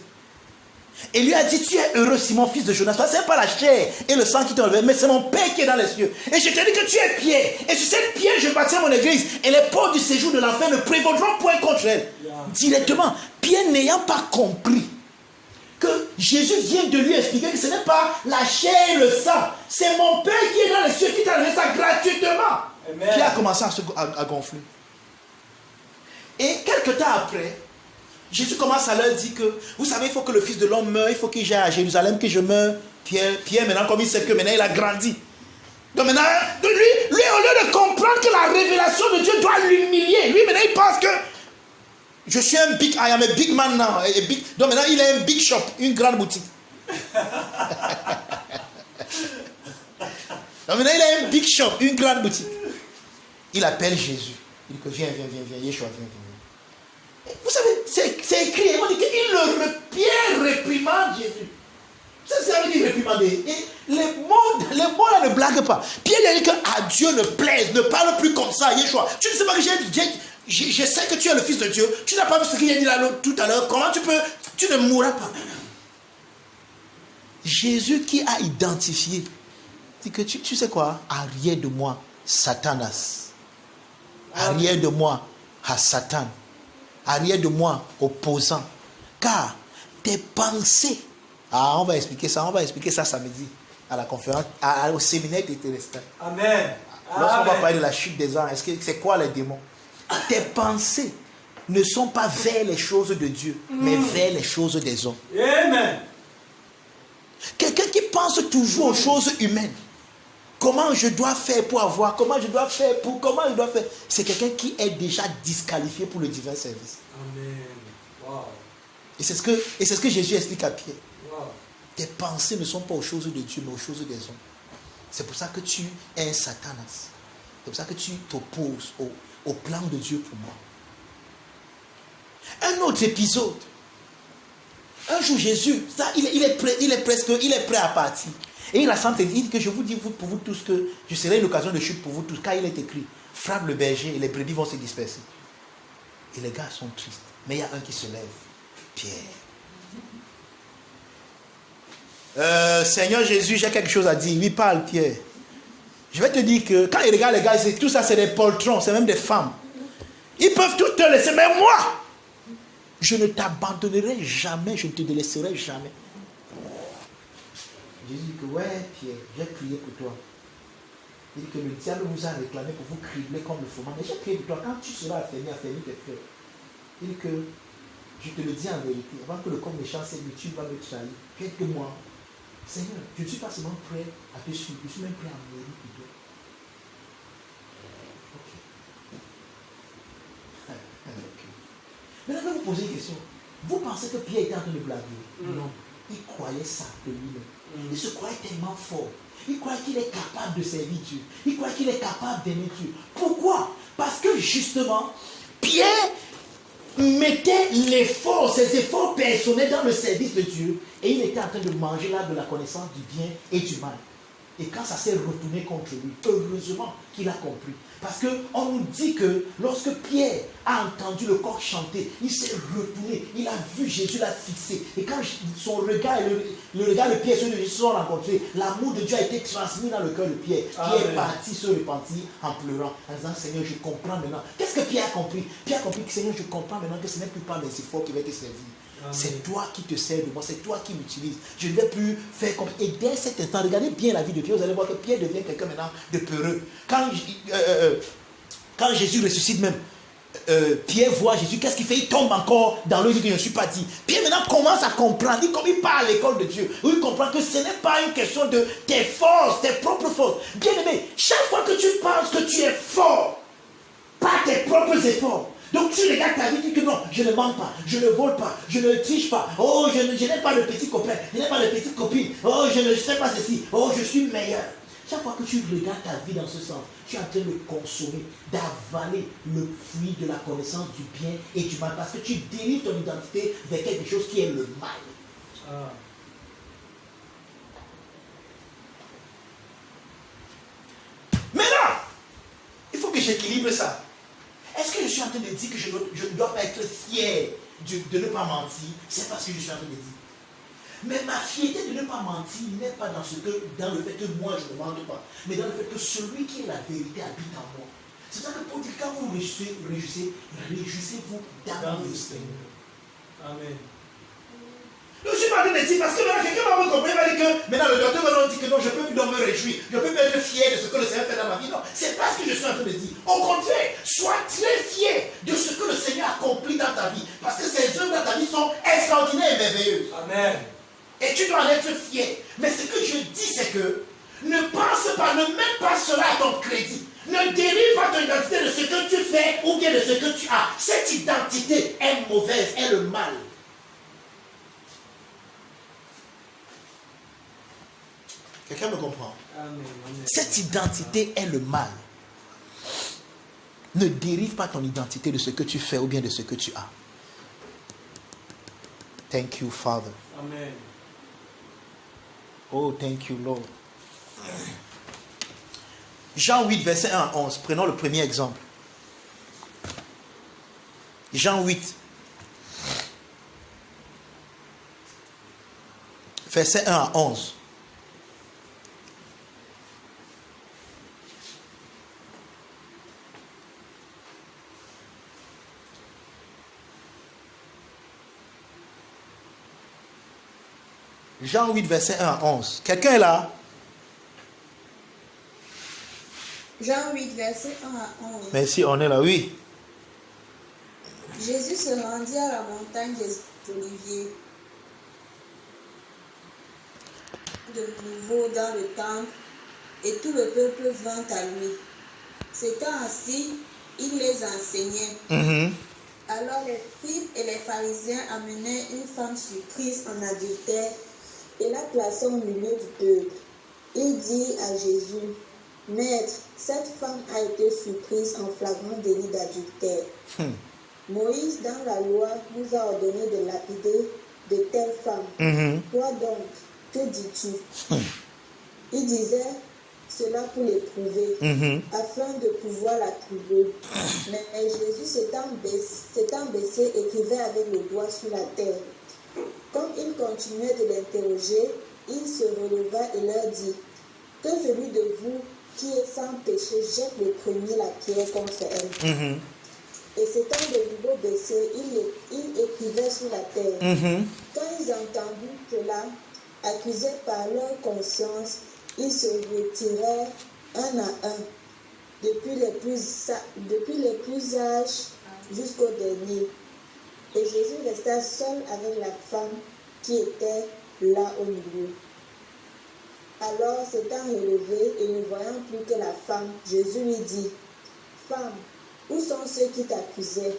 Et lui a dit, tu es heureux, Simon, fils de Jonas. Ce n'est pas la chair et le sang qui t'ont enlevé, mais c'est mon Père qui est dans les cieux. Et je te dis que tu es Pierre. Et sur cette pierre, je bâtirai mon église. Et les portes du séjour de l'enfer ne prévaudront point contre elle. Directement, Pierre n'ayant pas compris que Jésus vient de lui expliquer que ce n'est pas la chair et le sang, c'est mon Père qui est dans les cieux qui t'a donné ça gratuitement. Amen. Qui a commencé à gonfler. Et quelques temps après, Jésus commence à leur dire que, vous savez, il faut que le Fils de l'homme meure, il faut qu'il j'aille à Jérusalem, que je meure. Pierre, maintenant, comme il sait que maintenant il a grandi. Donc maintenant, lui, au lieu de comprendre que la révélation de Dieu doit l'humilier, lui maintenant il pense que je suis un big, I am a big man now. Donc maintenant, il a un big shop, une grande boutique. Donc maintenant, il a un big shop, une grande boutique. Il appelle Jésus. Il dit que viens, Yeshua, viens. Vous savez, c'est écrit. On dit qu'il Pierre réprimande Jésus. Ça veut dire réprimander. Et les mots là ne blaguent pas. Pierre a dit que Dieu ne plaise, ne parle plus comme ça, Yeshua. Tu ne sais pas que je sais que tu es le Fils de Dieu. Tu n'as pas vu ce qu'il a dit là tout à l'heure. Comment tu ne mourras pas. Jésus qui a identifié, dit que tu sais quoi? Arrière de moi, Satanas. Arrière de moi, à Satan. Arrière de moi, opposant. Car tes pensées. On va expliquer ça samedi à la conférence, au séminaire des terrestres. Amen. Lorsqu'on va parler de la chute des anges, c'est quoi les démons? Tes pensées ne sont pas vers les choses de Dieu, mais vers les choses des hommes. Amen. Quelqu'un qui pense toujours aux choses humaines. Comment je dois faire pour avoir, comment je dois faire. C'est quelqu'un qui est déjà disqualifié pour le divin service. Amen. Wow. Et c'est ce que Jésus explique à Pierre. Wow. Tes pensées ne sont pas aux choses de Dieu, mais aux choses des hommes. C'est pour ça que tu es un Satanas. C'est pour ça que tu t'opposes au plan de Dieu pour moi. Un autre épisode. Un jour, Jésus, il est prêt à partir. Et il a senti, il dit que je vous dis pour vous tous que je serai une occasion de chute pour vous tous, car il est écrit. frappe le berger et les brebis vont se disperser. Et les gars sont tristes. Mais il y a un qui se lève. Pierre. Seigneur Jésus, j'ai quelque chose à dire. Oui, parle, Pierre. Je vais te dire que quand ils regardent les gars, tout ça c'est des poltrons, c'est même des femmes. Ils peuvent tout te laisser, mais moi, je ne t'abandonnerai jamais, je ne te délaisserai jamais. Jésus dit que ouais, Pierre, j'ai prié pour toi. Il dit que le diable vous a réclamé pour vous cribler comme le fourment. Mais j'ai prié pour toi, quand tu seras affermi tes frères. Il dit que je te le dis en vérité, avant que le corps méchant s'ébute, tu vas me trahir. Puis que moi, Seigneur, je ne suis pas seulement prêt à te suivre, je suis même prêt à mourir pour toi. Ok. Maintenant, je vais vous poser une question. Vous pensez que Pierre était en train de blaguer? Non. Il croyait ça de lui-même. Il se croyait tellement fort. Il croyait qu'il est capable de servir Dieu. Il croyait qu'il est capable d'aimer Dieu. Pourquoi? Parce que justement, Pierre mettait ses efforts personnels dans le service de Dieu et il était en train de manger l'arbre de la connaissance du bien et du mal. Et quand ça s'est retourné contre lui, heureusement qu'il a compris. Parce qu'on nous dit que lorsque Pierre a entendu le coq chanter, il s'est retourné, il a vu Jésus, l'a fixé. Et quand son regard et le regard de Pierre se sont rencontrés, l'amour de Dieu a été transmis dans le cœur de Pierre, qui est parti se repentir en pleurant, en disant Seigneur, je comprends maintenant. Qu'est-ce que Pierre a compris? Pierre a compris que Seigneur, je comprends maintenant que ce n'est plus par mes efforts qui va te servir. Amen. C'est toi qui te sers de moi, c'est toi qui m'utilises. Je ne vais plus faire comme... Et dès cet instant, regardez bien la vie de Pierre, vous allez voir que Pierre devient quelqu'un maintenant de peureux. Quand Jésus ressuscite même, Pierre voit Jésus, qu'est-ce qu'il fait? Il tombe encore dans l'eau, il dit que je ne suis pas dit. Pierre maintenant commence à comprendre, il part à l'école de Dieu, où il comprend que ce n'est pas une question de tes forces, tes propres forces. Bien aimé, chaque fois que tu penses que tu es fort, par tes propres efforts, donc tu regardes ta vie, tu dis que non, je ne mens pas, je ne vole pas, je ne triche pas, oh je n'ai pas de petits copains, je n'ai pas de petites copines, oh je ne sais pas ceci, oh je suis meilleur. Chaque fois que tu regardes ta vie dans ce sens, tu es en train de consommer, d'avaler le fruit de la connaissance du bien et du mal, parce que tu dérives ton identité vers quelque chose qui est le mal. Ah. Maintenant, il faut que j'équilibre ça. Est-ce que je suis en train de dire que je ne dois pas être fier de ne pas mentir? C'est pas ce que je suis en train de dire. Mais ma fierté de ne pas mentir n'est pas dans le fait que moi je ne mente pas, mais dans le fait que celui qui est la vérité habite en moi. C'est ça que pour dire quand vous réjouissez-vous dans le Seigneur. Amen. Je suis pas en train de dire parce que maintenant quelqu'un va me comprendre, il va dire que maintenant le docteur va nous dire que non, je ne peux plus donc me réjouir, je ne peux plus être fier de ce que le Seigneur fait dans ma vie. Non, c'est pas ce que je suis en train de dire. Au contraire, sois très fier de ce que le Seigneur a accompli dans ta vie, parce que ses œuvres dans ta vie sont extraordinaires et merveilleuses. Amen. Et tu dois en être fier. Mais ce que je dis, c'est que ne pense pas, ne mets pas cela à ton crédit. Ne dérive pas ton identité de ce que tu fais ou bien de ce que tu as. Cette identité est mauvaise, est le mal. Quelqu'un me comprend? Amen. Cette identité est le mal. Ne dérive pas ton identité de ce que tu fais ou bien de ce que tu as. Thank you, Father. Amen. Oh, thank you, Lord. Jean 8, verset 1 à 11. Prenons le premier exemple. Jean 8, verset 1 à 11. Jean 8, verset 1 à 11. Quelqu'un est là? Jean 8, verset 1 à 11. Merci, on est là, oui. Jésus se rendit à la montagne des Oliviers. De nouveau dans le temple, et tout le peuple vint à lui. S'étant assis, il les enseignait. Mm-hmm. Alors les scribes et les pharisiens amenaient une femme surprise en adultère et la plaça au milieu du peuple. Il dit à Jésus, Maître, cette femme a été surprise en flagrant délit d'adultère. Moïse, dans la loi, nous a ordonné de lapider de telles femmes. Toi donc, que dis-tu? Il disait, cela pour l'éprouver, afin de pouvoir la trouver. Mais Jésus s'étant baissé, écrivait avec le doigt sur la terre. Comme il continuait de l'interroger, il se releva et leur dit, que celui de vous qui est sans péché jette le premier la pierre contre elle. Et s'étant de nouveau baissé, il écrivait sur la terre. Quand ils entendirent cela, accusés par leur conscience, ils se retirèrent un à un, depuis les plus âgés jusqu'au dernier. Et Jésus resta seul avec la femme qui était là au milieu. Alors, s'étant relevé et ne voyant plus que la femme, Jésus lui dit, « Femme, où sont ceux qui t'accusaient?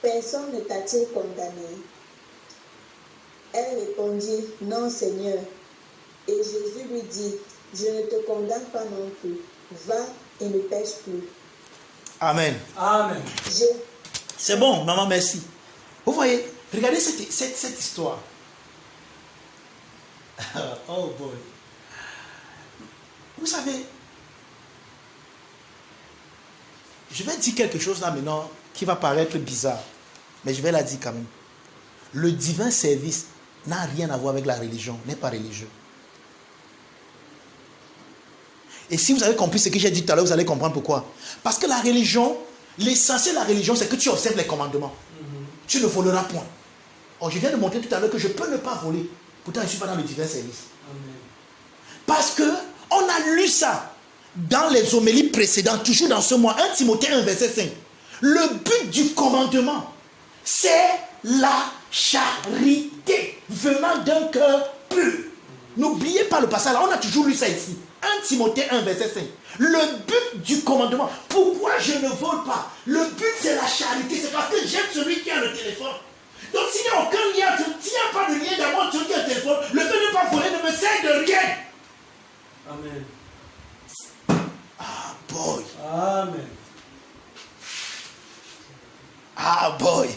Personne ne t'a-t-il condamné? » Elle répondit, « Non, Seigneur. » Et Jésus lui dit, « Je ne te condamne pas non plus. Va et ne pêche plus. » Amen. Amen. C'est bon, maman, merci. Vous voyez, regardez cette histoire. Oh boy. Vous savez, je vais dire quelque chose là maintenant qui va paraître bizarre, mais je vais la dire quand même. Le divin service n'a rien à voir avec la religion, n'est pas religieux. Et si vous avez compris ce que j'ai dit tout à l'heure, vous allez comprendre pourquoi. Parce que la religion, l'essentiel de la religion, c'est que tu observes les commandements. Tu ne voleras point. Or, je viens de montrer tout à l'heure que je peux ne pas voler. Pourtant, je ne suis pas dans le divin service. Amen. Parce que on a lu ça dans les homélies précédentes, toujours dans ce mois, 1 Timothée 1, verset 5. Le but du commandement, c'est la charité venant d'un cœur pur. N'oubliez pas le passage là, on a toujours lu ça ici. 1 Timothée 1, verset 5. Le but du commandement, pourquoi je ne vole pas? Le but c'est la charité, c'est parce que j'aime celui qui a le téléphone. Donc s'il n'y a aucun lien, s'il n'y a pas de lien d'amour sur le téléphone, le fait de ne pas voler ne me sert de rien. Amen. Ah boy. Amen. Ah boy.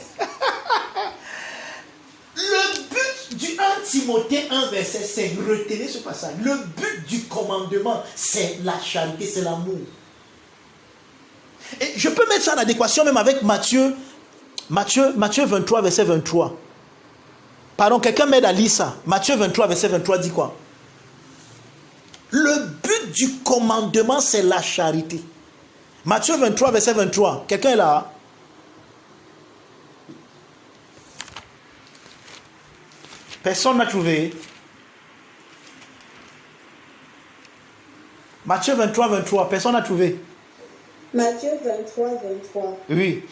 Le but du 1 Timothée 1 verset 5, retenez ce passage. Le but du commandement, c'est la charité, c'est l'amour. Et je peux mettre ça en adéquation même avec Matthieu 23 verset 23. Pardon, quelqu'un m'aide à lire ça. Matthieu 23 verset 23 dit quoi? Le but du commandement, c'est la charité. Matthieu 23 verset 23. Quelqu'un est là? Personne n'a trouvé. Matthieu 23, 23. Personne n'a trouvé. Matthieu 23, 23. Oui.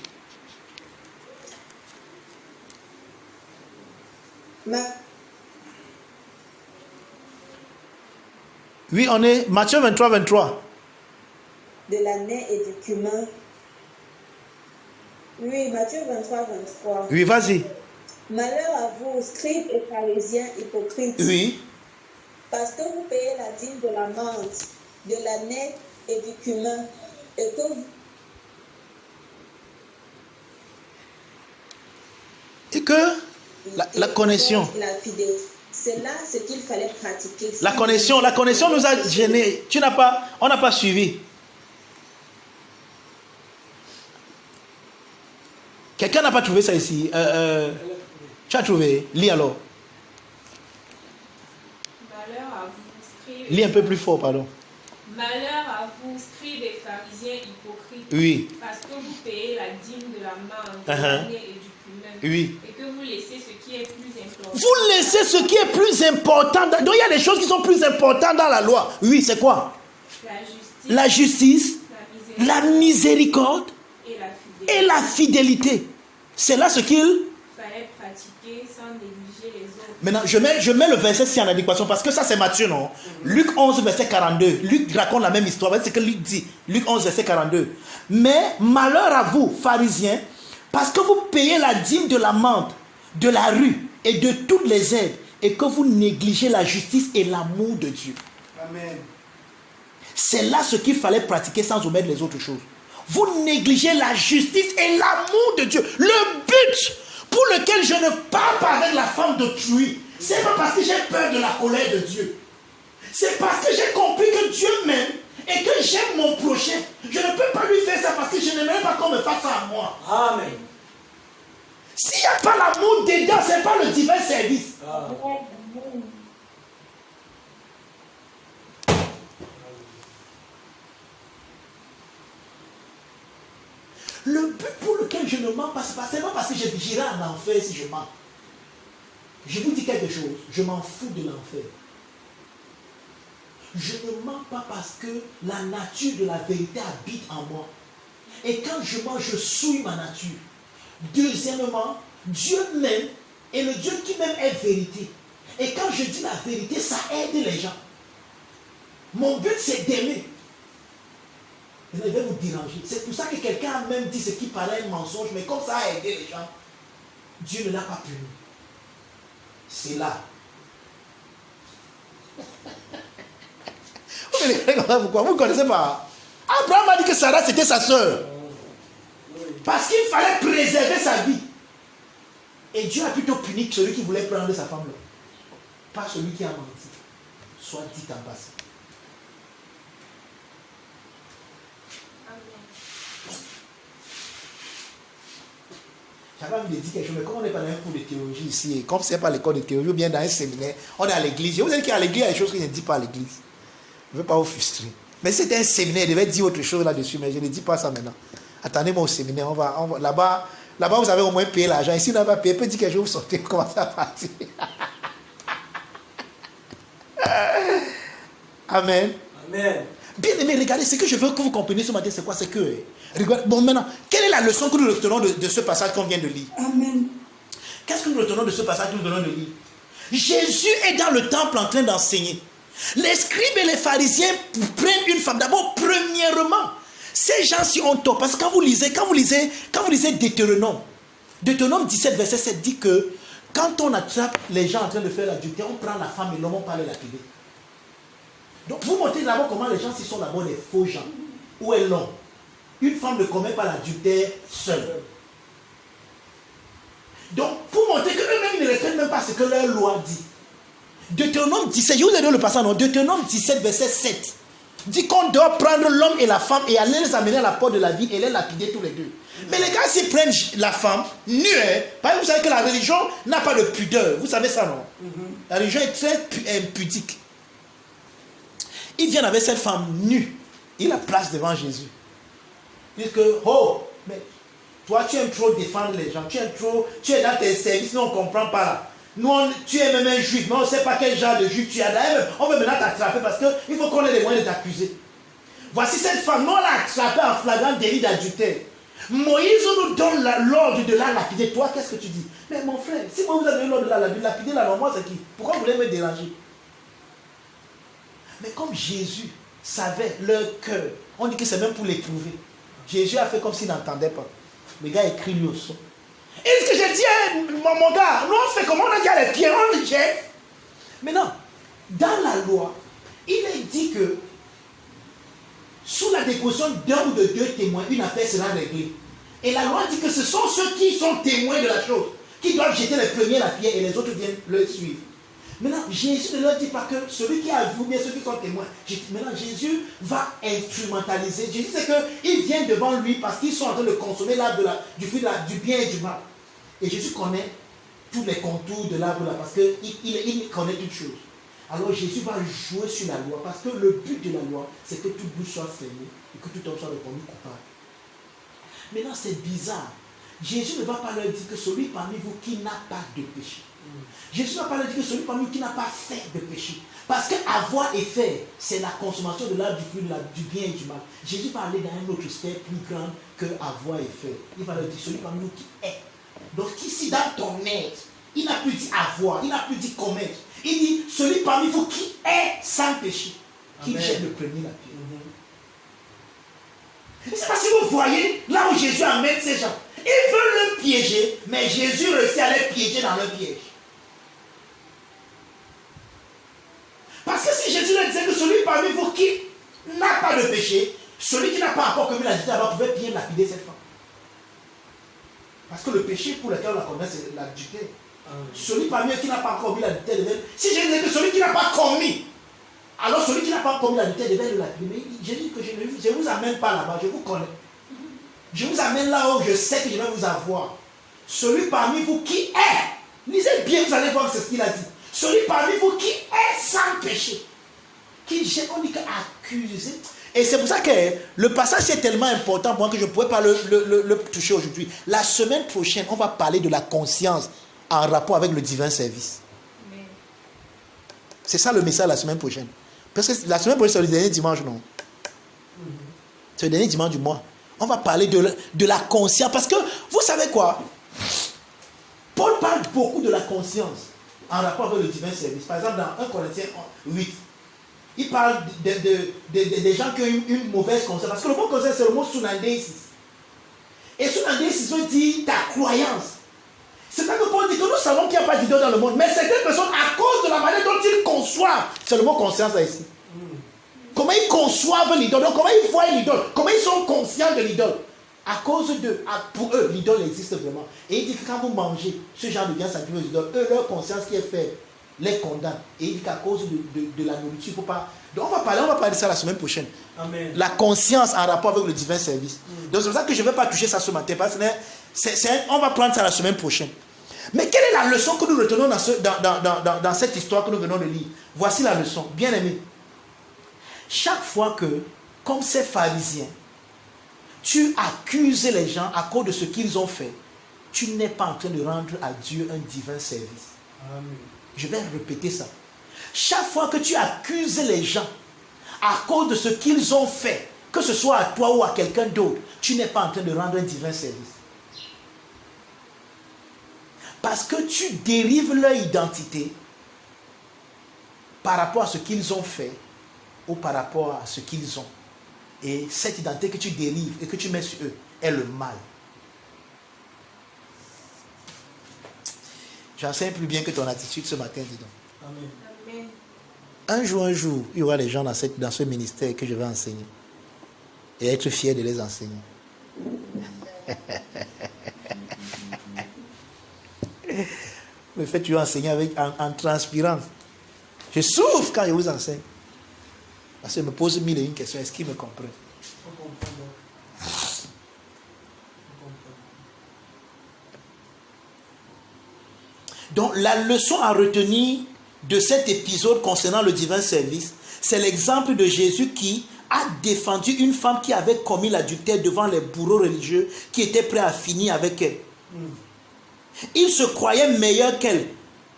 Oui, on est Matthieu 23, 23. De l'année et du cumin. Oui, Matthieu 23, 23. Oui, vas-y. Malheur à vous, scribes et pharisiens hypocrites. Oui. Parce que vous payez la dîme de la menthe, de l'année et du cumin, et que vous... Et que la connexion. La fidélité. C'est là ce qu'il fallait pratiquer. La connexion nous a gênés. On n'a pas suivi. Quelqu'un n'a pas trouvé ça ici. Tu as trouvé? Lis alors. Malheur à vous, scribes. Lis un peu plus fort, pardon. Malheur à vous, scribes et pharisiens hypocrites. Oui. Parce que vous payez la dîme de la menthe, de l'année et du cumin. Oui. Et que vous laissez ce qui est plus important. Vous laissez ce qui est plus important. Donc il y a des choses qui sont plus importantes dans la loi. Oui, c'est quoi? La justice, la miséricorde et la fidélité. C'est là ce qu'il fallait pratiquer sans négliger les autres. Maintenant, je mets le verset ci en adéquation parce que ça c'est Matthieu, non? Luc 11, verset 42. Luc raconte la même histoire. C'est ce que Luc dit. Luc 11, verset 42. Mais malheur à vous, pharisiens, parce que vous payez la dîme de la menthe, de la rue et de toutes les aides, et que vous négligez la justice et l'amour de Dieu. Amen. C'est là ce qu'il fallait pratiquer sans omettre les autres choses. Vous négligez la justice et l'amour de Dieu. Le but pour lequel je ne parle pas avec la femme d'autrui, c'est pas parce que j'ai peur de la colère de Dieu. C'est parce que j'ai compris que Dieu m'aime et que j'aime mon prochain. Je ne peux pas lui faire ça parce que je n'aimerais pas qu'on me fasse ça à moi. Amen. S'il n'y a pas l'amour dedans, ce n'est pas le divin service. Le but pour lequel je ne mens pas, c'est pas seulement parce que j'irai en enfer si je mens. Je vous dis quelque chose, je m'en fous de l'enfer. Je ne mens pas parce que la nature de la vérité habite en moi. Et quand je mens, je souille ma nature. Deuxièmement, Dieu m'aime et le Dieu qui m'aime est vérité. Et quand je dis la vérité, ça aide les gens. Mon but, c'est d'aimer. Je vais vous déranger. C'est pour ça que quelqu'un a même dit ce qui paraît un mensonge, mais comme ça a aidé les gens, Dieu ne l'a pas puni. C'est là. Pourquoi? Vous ne connaissez pas? Abraham a dit que Sarah c'était sa soeur. Parce qu'il fallait préserver sa vie. Et Dieu a plutôt puni celui qui voulait prendre sa femme là. Pas celui qui a menti. Soit dit en passant. J'avais envie de dire quelque chose, mais comme on n'est pas dans un cours de théologie ici, et comme ce n'est pas l'école de théologie, ou bien dans un séminaire, on est à l'église. Je vous ai dit qu'à l'église, il y a des choses qu'il ne dit pas à l'église. Je ne veux pas vous frustrer. Mais c'était un séminaire, il devait dire autre chose là-dessus, mais je ne dis pas ça maintenant. Attendez-moi au séminaire, on va là-bas, vous avez au moins payé l'argent. Ici, on n'a pas payé, peut dire quelque chose, vous sortez, vous commencez à partir. Amen. Amen. Bien aimé, regardez, ce que je veux que vous compreniez ce matin, c'est quoi? C'est que, regardez, bon maintenant, quelle est la leçon que nous retenons de ce passage qu'on vient de lire? Amen. Qu'est-ce que nous retenons de ce passage que nous venons de lire? Jésus est dans le temple en train d'enseigner. Les scribes et les pharisiens prennent une femme. D'abord, premièrement, ces gens-ci ont tort. Parce que quand vous lisez Deutéronome 17, verset 7 dit que quand on attrape les gens en train de faire l'adultère, on prend la femme et l'homme, on parle lapider. Donc, vous montrez d'abord comment les gens s'y sont d'abord des faux gens. Où est l'homme? Une femme ne commet pas l'adultère seule. Donc, pour montrer qu'eux-mêmes, ils ne respectent même pas ce que leur loi dit. Deutéronome 17, je vous ai donné le passage, non? Deutéronome 17, verset 7, dit qu'on doit prendre l'homme et la femme et aller les amener à la porte de la ville et les lapider tous les deux. Mais les gars, s'ils prennent la femme nue, parce que vous savez que la religion n'a pas de pudeur. Vous savez ça, non? La religion est très impudique. Ils viennent avec cette femme nue. Ils la placent devant Jésus. Ils disent que, oh, mais toi, tu aimes trop défendre les gens. Tu es dans tes services, nous on ne comprend pas là. Nous, tu es même un juif, mais on ne sait pas quel genre de juif tu as. D'ailleurs, on veut maintenant t'attraper parce qu'il faut qu'on ait les moyens de t'accuser. Voici cette femme, nous on l'a attrapée en flagrant délit d'adultère. Moïse nous donne l'ordre de la lapider. Toi, qu'est-ce que tu dis? Mais mon frère, si moi vous avez l'ordre de la lapider, là, moi c'est qui? Pourquoi vous voulez me déranger? Mais comme Jésus savait leur cœur, on dit que c'est même pour l'éprouver. Jésus a fait comme s'il n'entendait pas. Le gars écrit lui au son. Et ce que j'ai dit, mon gars, nous on fait comment? On a dit à les pieds, on les jette. Maintenant, dans la loi, il est dit que sous la déposition d'un ou de deux témoins, une affaire sera réglée. Et la loi dit que ce sont ceux qui sont témoins de la chose qui doivent jeter les premiers la pierre et les autres viennent le suivre. Maintenant, Jésus ne leur dit pas que celui qui a vu, bien ceux qui sont témoins. Maintenant, Jésus va instrumentaliser. Jésus sait qu'ils viennent devant lui parce qu'ils sont en train de consommer l'arbre du fruit du bien et du mal. Et Jésus connaît tous les contours de l'arbre là parce qu'il connaît toutes choses. Alors Jésus va jouer sur la loi parce que le but de la loi, c'est que toute bouche soit fermée et que tout homme soit reconnu coupable. Maintenant, c'est bizarre. Jésus ne va pas leur dire que celui parmi vous qui n'a pas de péché. Jésus ne va pas leur dire que celui parmi vous qui n'a pas fait de péché. Parce que avoir et faire, c'est la consommation de l'arbre du fruit du bien et du mal. Jésus va aller dans une autre sphère plus grande que avoir et faire. Il va leur dire celui parmi vous qui est. Donc ici dans ton être, il n'a plus dit avoir, il n'a plus dit commettre. Il dit celui parmi vous qui est sans péché, qui jette le premier la pierre. Je ne sais pas si vous voyez là où Jésus amène ces gens. Ils veulent le piéger, mais Jésus réussit à les piéger dans leur piège. Parce que si Jésus leur disait que celui parmi vous qui n'a pas de péché, celui qui n'a pas encore commis l'adultère avant pouvait bien lapider cette femme. Parce que le péché pour lequel on la connaît, c'est l'adultère. Celui parmi eux qui n'a pas encore commis l'adultère, si je disais que celui qui n'a pas commis, Alors celui qui n'a pas commis l'adultère devait le lapider. J'ai dit que je ne vous amène pas là-bas, je vous connais. Je vous amène là où je sais que je vais vous avoir. Celui parmi vous qui est, lisez bien, vous allez voir c'est ce qu'il a dit. Celui parmi vous qui est sans péché. On dit qu'accuser. Et c'est pour ça que le passage est tellement important pour moi que je ne pourrais pas le toucher aujourd'hui. La semaine prochaine, on va parler de la conscience en rapport avec le divin service. C'est ça le message la semaine prochaine. Parce que la semaine prochaine, c'est le dernier dimanche, non? C'est le dernier dimanche du mois. On va parler de la conscience. Parce que, vous savez quoi? Paul parle beaucoup de la conscience en rapport avec le divin service. Par exemple, dans 1 Corinthiens 8, il parle des gens qui ont une mauvaise conscience. Parce que le mot conscience, c'est le mot sunandeisis. Et sunandeisis veut dire ta croyance. C'est pas que Paul dit que nous savons qu'il n'y a pas d'idole dans le monde. Mais certaines personnes, à cause de la manière dont ils conçoivent, c'est le mot conscience là ici. Comment ils conçoivent l'idole, donc comment ils voient l'idole, comment ils sont conscients de l'idole. À cause de, pour eux, l'idole existe vraiment. Et il dit que quand vous mangez ce genre de biens sacrifiés aux idoles, eux, leur conscience qui est faite les condamne. Et il dit qu'à cause de la nourriture, il ne faut pas. Donc on va parler de ça la semaine prochaine. Amen. La conscience en rapport avec le divin service. Donc c'est pour ça que je ne vais pas toucher ça ce matin. Parce que on va prendre ça la semaine prochaine. Mais quelle est la leçon que nous retenons dans cette histoire que nous venons de lire? Voici la leçon. Bien aimé. Chaque fois que, comme ces pharisiens, tu accuses les gens à cause de ce qu'ils ont fait, tu n'es pas en train de rendre à Dieu un divin service. Amen. Je vais répéter ça. Chaque fois que tu accuses les gens à cause de ce qu'ils ont fait, que ce soit à toi ou à quelqu'un d'autre, tu n'es pas en train de rendre un divin service. Parce que tu dérives leur identité par rapport à ce qu'ils ont fait ou par rapport à ce qu'ils ont. Et cette identité que tu dérives et que tu mets sur eux est le mal. J'enseigne plus bien que ton attitude ce matin, dis donc. Amen. Amen. Un jour, il y aura des gens dans ce ministère que je vais enseigner. Et être fier de les enseigner. Le fait que tu vas enseigner en transpirant. Je souffre quand je vous enseigne. Parce que je me pose mille et une questions. Est-ce qu'ils me comprennent? On comprend. Donc la leçon à retenir de cet épisode concernant le divin service, c'est l'exemple de Jésus qui a défendu une femme qui avait commis l'adultère devant les bourreaux religieux qui étaient prêts à finir avec elle. Il se croyait meilleur qu'elle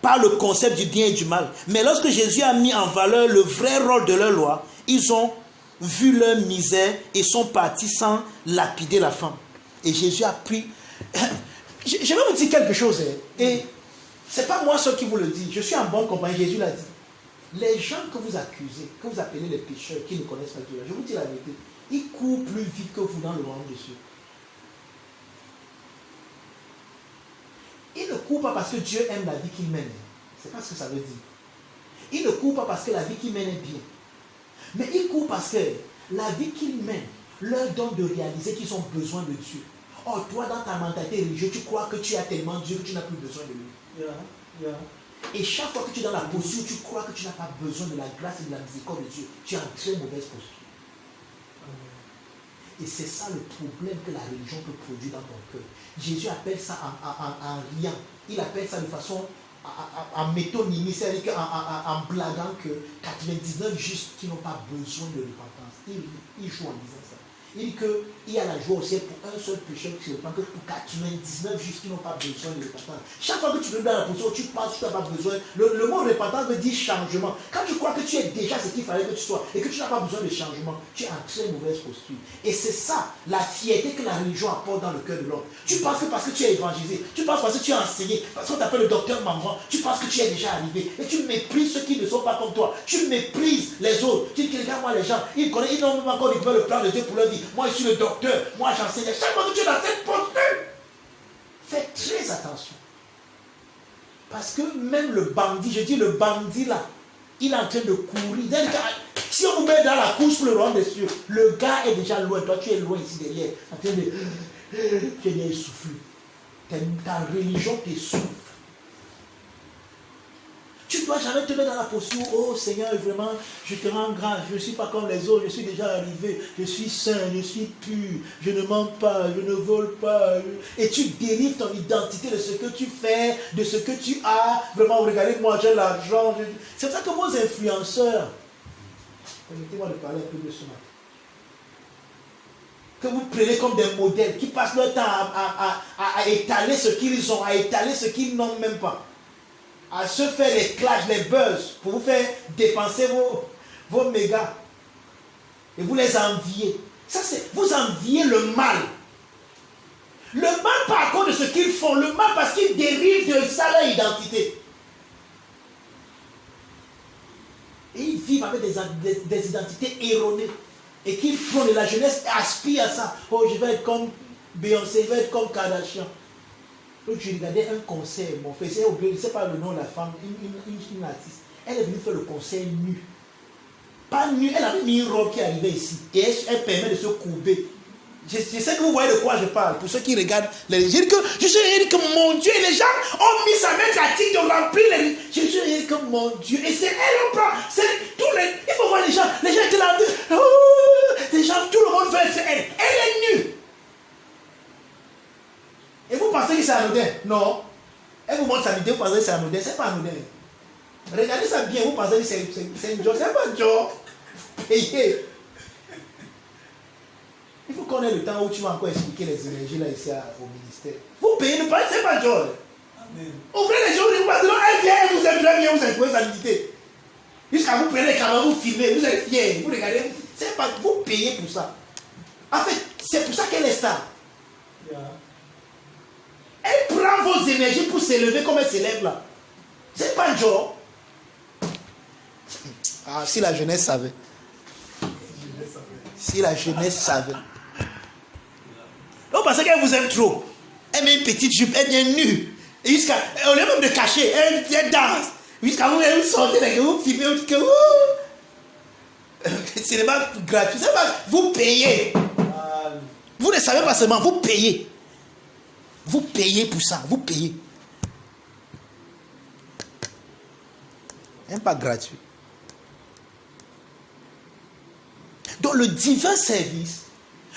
par le concept du bien et du mal. Mais lorsque Jésus a mis en valeur le vrai rôle de leur loi, ils ont vu leur misère et sont partis sans lapider la femme. Et Jésus a pris... Je vais vous dire quelque chose. Et ce n'est pas moi seul qui vous le dis. Je suis en bonne compagnie. Jésus l'a dit. Les gens que vous accusez, que vous appelez les pécheurs qui ne connaissent pas Dieu, je vous dis la vérité, ils courent plus vite que vous dans le royaume de Dieu. Ils ne courent pas parce que Dieu aime la vie qu'ils mènent. C'est pas ce que ça veut dire. Ils ne courent pas parce que la vie qu'ils mènent est bien. Mais ils courent parce que la vie qu'ils mènent leur donne de réaliser qu'ils ont besoin de Dieu. Or, toi, dans ta mentalité religieuse, tu crois que tu as tellement Dieu que tu n'as plus besoin de lui. Yeah. Et chaque fois que tu es dans la posture, tu crois que tu n'as pas besoin de la grâce et de la miséricorde de Dieu. Tu es en très mauvaise posture. Et c'est ça le problème que la religion peut produire dans ton cœur. Jésus appelle ça en riant. Il appelle ça de façon en métonymie, c'est-à-dire en blaguant que 99 justes qui n'ont pas besoin de repentance. Il joue en disant ça. Il dit qu'il y a la joie aussi pour un seul pécheur qui se repent que pour 99 justes qui n'ont pas besoin de repentance. Chaque fois que tu veux dans la position où tu penses que tu n'as pas besoin, le mot repentance veut dire changement. Quand tu crois que tu es déjà ce qu'il fallait que tu sois et que tu n'as pas besoin de changement, tu es en très mauvaise posture. Et c'est ça, la fierté que la religion apporte dans le cœur de l'homme. Tu penses que parce que tu es évangélisé, tu penses parce que tu es enseigné, parce qu'on t'appelle le docteur Mamran, tu penses que tu es déjà arrivé. Et tu méprises ceux qui ne sont pas comme toi. Tu méprises les autres. Tu dis que regarde-moi les gens, ils n'ont même pas encore découvert le plan de Dieu pour leur vie. Moi, je suis le docteur. Moi, j'enseigne. Chaque fois que tu es dans cette posture, fais très attention. Parce que même le bandit, je dis le bandit là, il est en train de courir. Si on vous met dans la couche pour le royaume des cieux, le gars est déjà loin. Toi, tu es loin ici derrière. En train de... Tu es bien essoufflé. Ta religion t'essouffle. Tu dois jamais te mettre dans la posture, oh Seigneur, vraiment, je te rends grâce, je ne suis pas comme les autres, je suis déjà arrivé, je suis saint, je suis pur, je ne mens pas, je ne vole pas. Et tu dérives ton identité de ce que tu fais, de ce que tu as. Vraiment, regardez, moi j'ai l'argent. C'est pour ça que vos influenceurs, permettez-moi de parler un peu de ce matin, que vous prenez comme des modèles, qui passent leur temps à étaler ce qu'ils ont, à étaler ce qu'ils n'ont même pas, à se faire les clashs, les buzz, pour vous faire dépenser vos mégas. Et vous les enviez. Ça, c'est, vous enviez le mal. Le mal pas à cause de ce qu'ils font, le mal parce qu'ils dérivent de ça leur identité. Et ils vivent avec des identités erronées. Et qu'ils prennent, et la jeunesse aspire à ça. Oh, je vais être comme Beyoncé, je vais être comme Kardashian. Donc, je regardais un concert, mon frère, je ne sais pas le nom de la femme, une artiste. Elle est venue faire le concert nue. Pas nue, elle avait mis une robe qui arrivait ici. Et elle permet de se courber. Je sais que vous voyez de quoi je parle. Pour ceux qui regardent les... Je dis que mon Dieu, les gens ont mis sa main pratique de remplir les... Je dis que mon Dieu, et c'est elle, on prend. C'est tous les... Il faut voir les gens étaient là. Oh, les gens, tout le monde veut, c'est elle. Elle est nue. Et vous pensez que c'est anodin? Non. Elle vous montre sa vidéo, vous pensez que c'est anodin. C'est pas anodin. Regardez ça bien, vous pensez que c'est une joke. C'est pas une joke. Payez. Il faut qu'on ait le temps où tu vas encore expliquer les énergies là ici au ministère. Vous payez, ne pensez pas Joe. Ouvrez les yeux, vous passez, elle vient, elle vous aime très bien, vous êtes sa dignité. Jusqu'à vous prenez les caméras, vous filmez, vous êtes fiers, vous regardez, c'est pas, vous payez pour ça. En fait, c'est pour ça qu'elle est star. Elle prend vos énergies pour s'élever comme elle s'élève là. C'est pas Joe. Ah, si la jeunesse savait. Si la jeunesse savait. Donc, parce qu'elle vous aime trop. Elle met une petite jupe, elle vient nue. Et jusqu'à, au lieu même de cacher, elle danse. Jusqu'à vous, elle vous sortez, que vous filmez, vous dites que ce n'est pas gratuit. C'est pas, vous payez. Vous ne savez pas seulement, vous payez. Vous payez pour ça, vous payez. Même pas gratuit. Donc le divin service.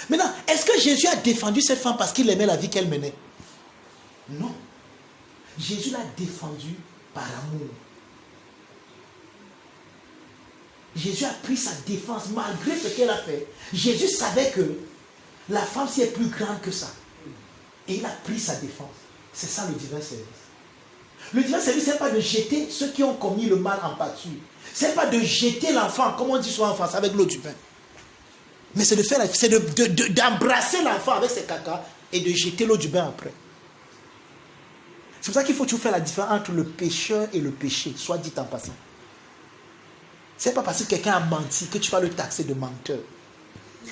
Maintenant, est-ce que Jésus a défendu cette femme parce qu'il aimait la vie qu'elle menait? Non. Jésus l'a défendue par amour. Jésus a pris sa défense malgré ce qu'elle a fait. Jésus savait que la femme si est plus grande que ça. Et il a pris sa défense. C'est ça le divin service. Le divin service, ce n'est pas de jeter ceux qui ont commis le mal en pâture. Ce n'est pas de jeter l'enfant, comme on dit souvent en France, avec l'eau du pain. Mais c'est de faire, c'est d'embrasser l'enfant avec ses caca et de jeter l'eau du bain après. C'est pour ça qu'il faut toujours faire la différence entre le pécheur et le péché, soit dit en passant. C'est pas parce que quelqu'un a menti que tu vas le taxer de menteur.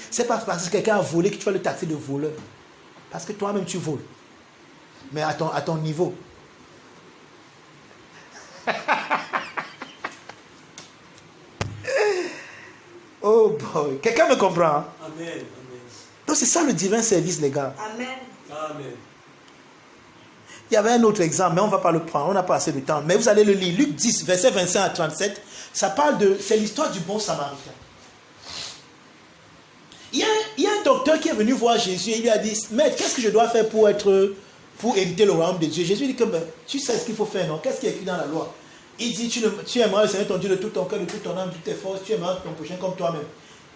C'est pas parce que quelqu'un a volé que tu vas le taxer de voleur. Parce que toi-même tu voles. Mais à ton niveau. Oh boy. Quelqu'un me comprend? Hein? Amen. Donc c'est ça le divin service, les gars. Amen. Amen. Il y avait un autre exemple, mais on ne va pas le prendre, on n'a pas assez de temps. Mais vous allez le lire. Luc 10, verset 25 à 37. Ça parle de... C'est l'histoire du bon samaritain. Il y a un docteur qui est venu voir Jésus et il lui a dit, Maître, qu'est-ce que je dois faire pour hériter le royaume de Dieu? Jésus dit que tu sais ce qu'il faut faire, non? Qu'est-ce qui est écrit dans la loi? Il dit, tu aimeras le Seigneur ton Dieu de tout ton cœur, de toute ton âme, de toutes tes forces, tu aimeras ton prochain comme toi-même.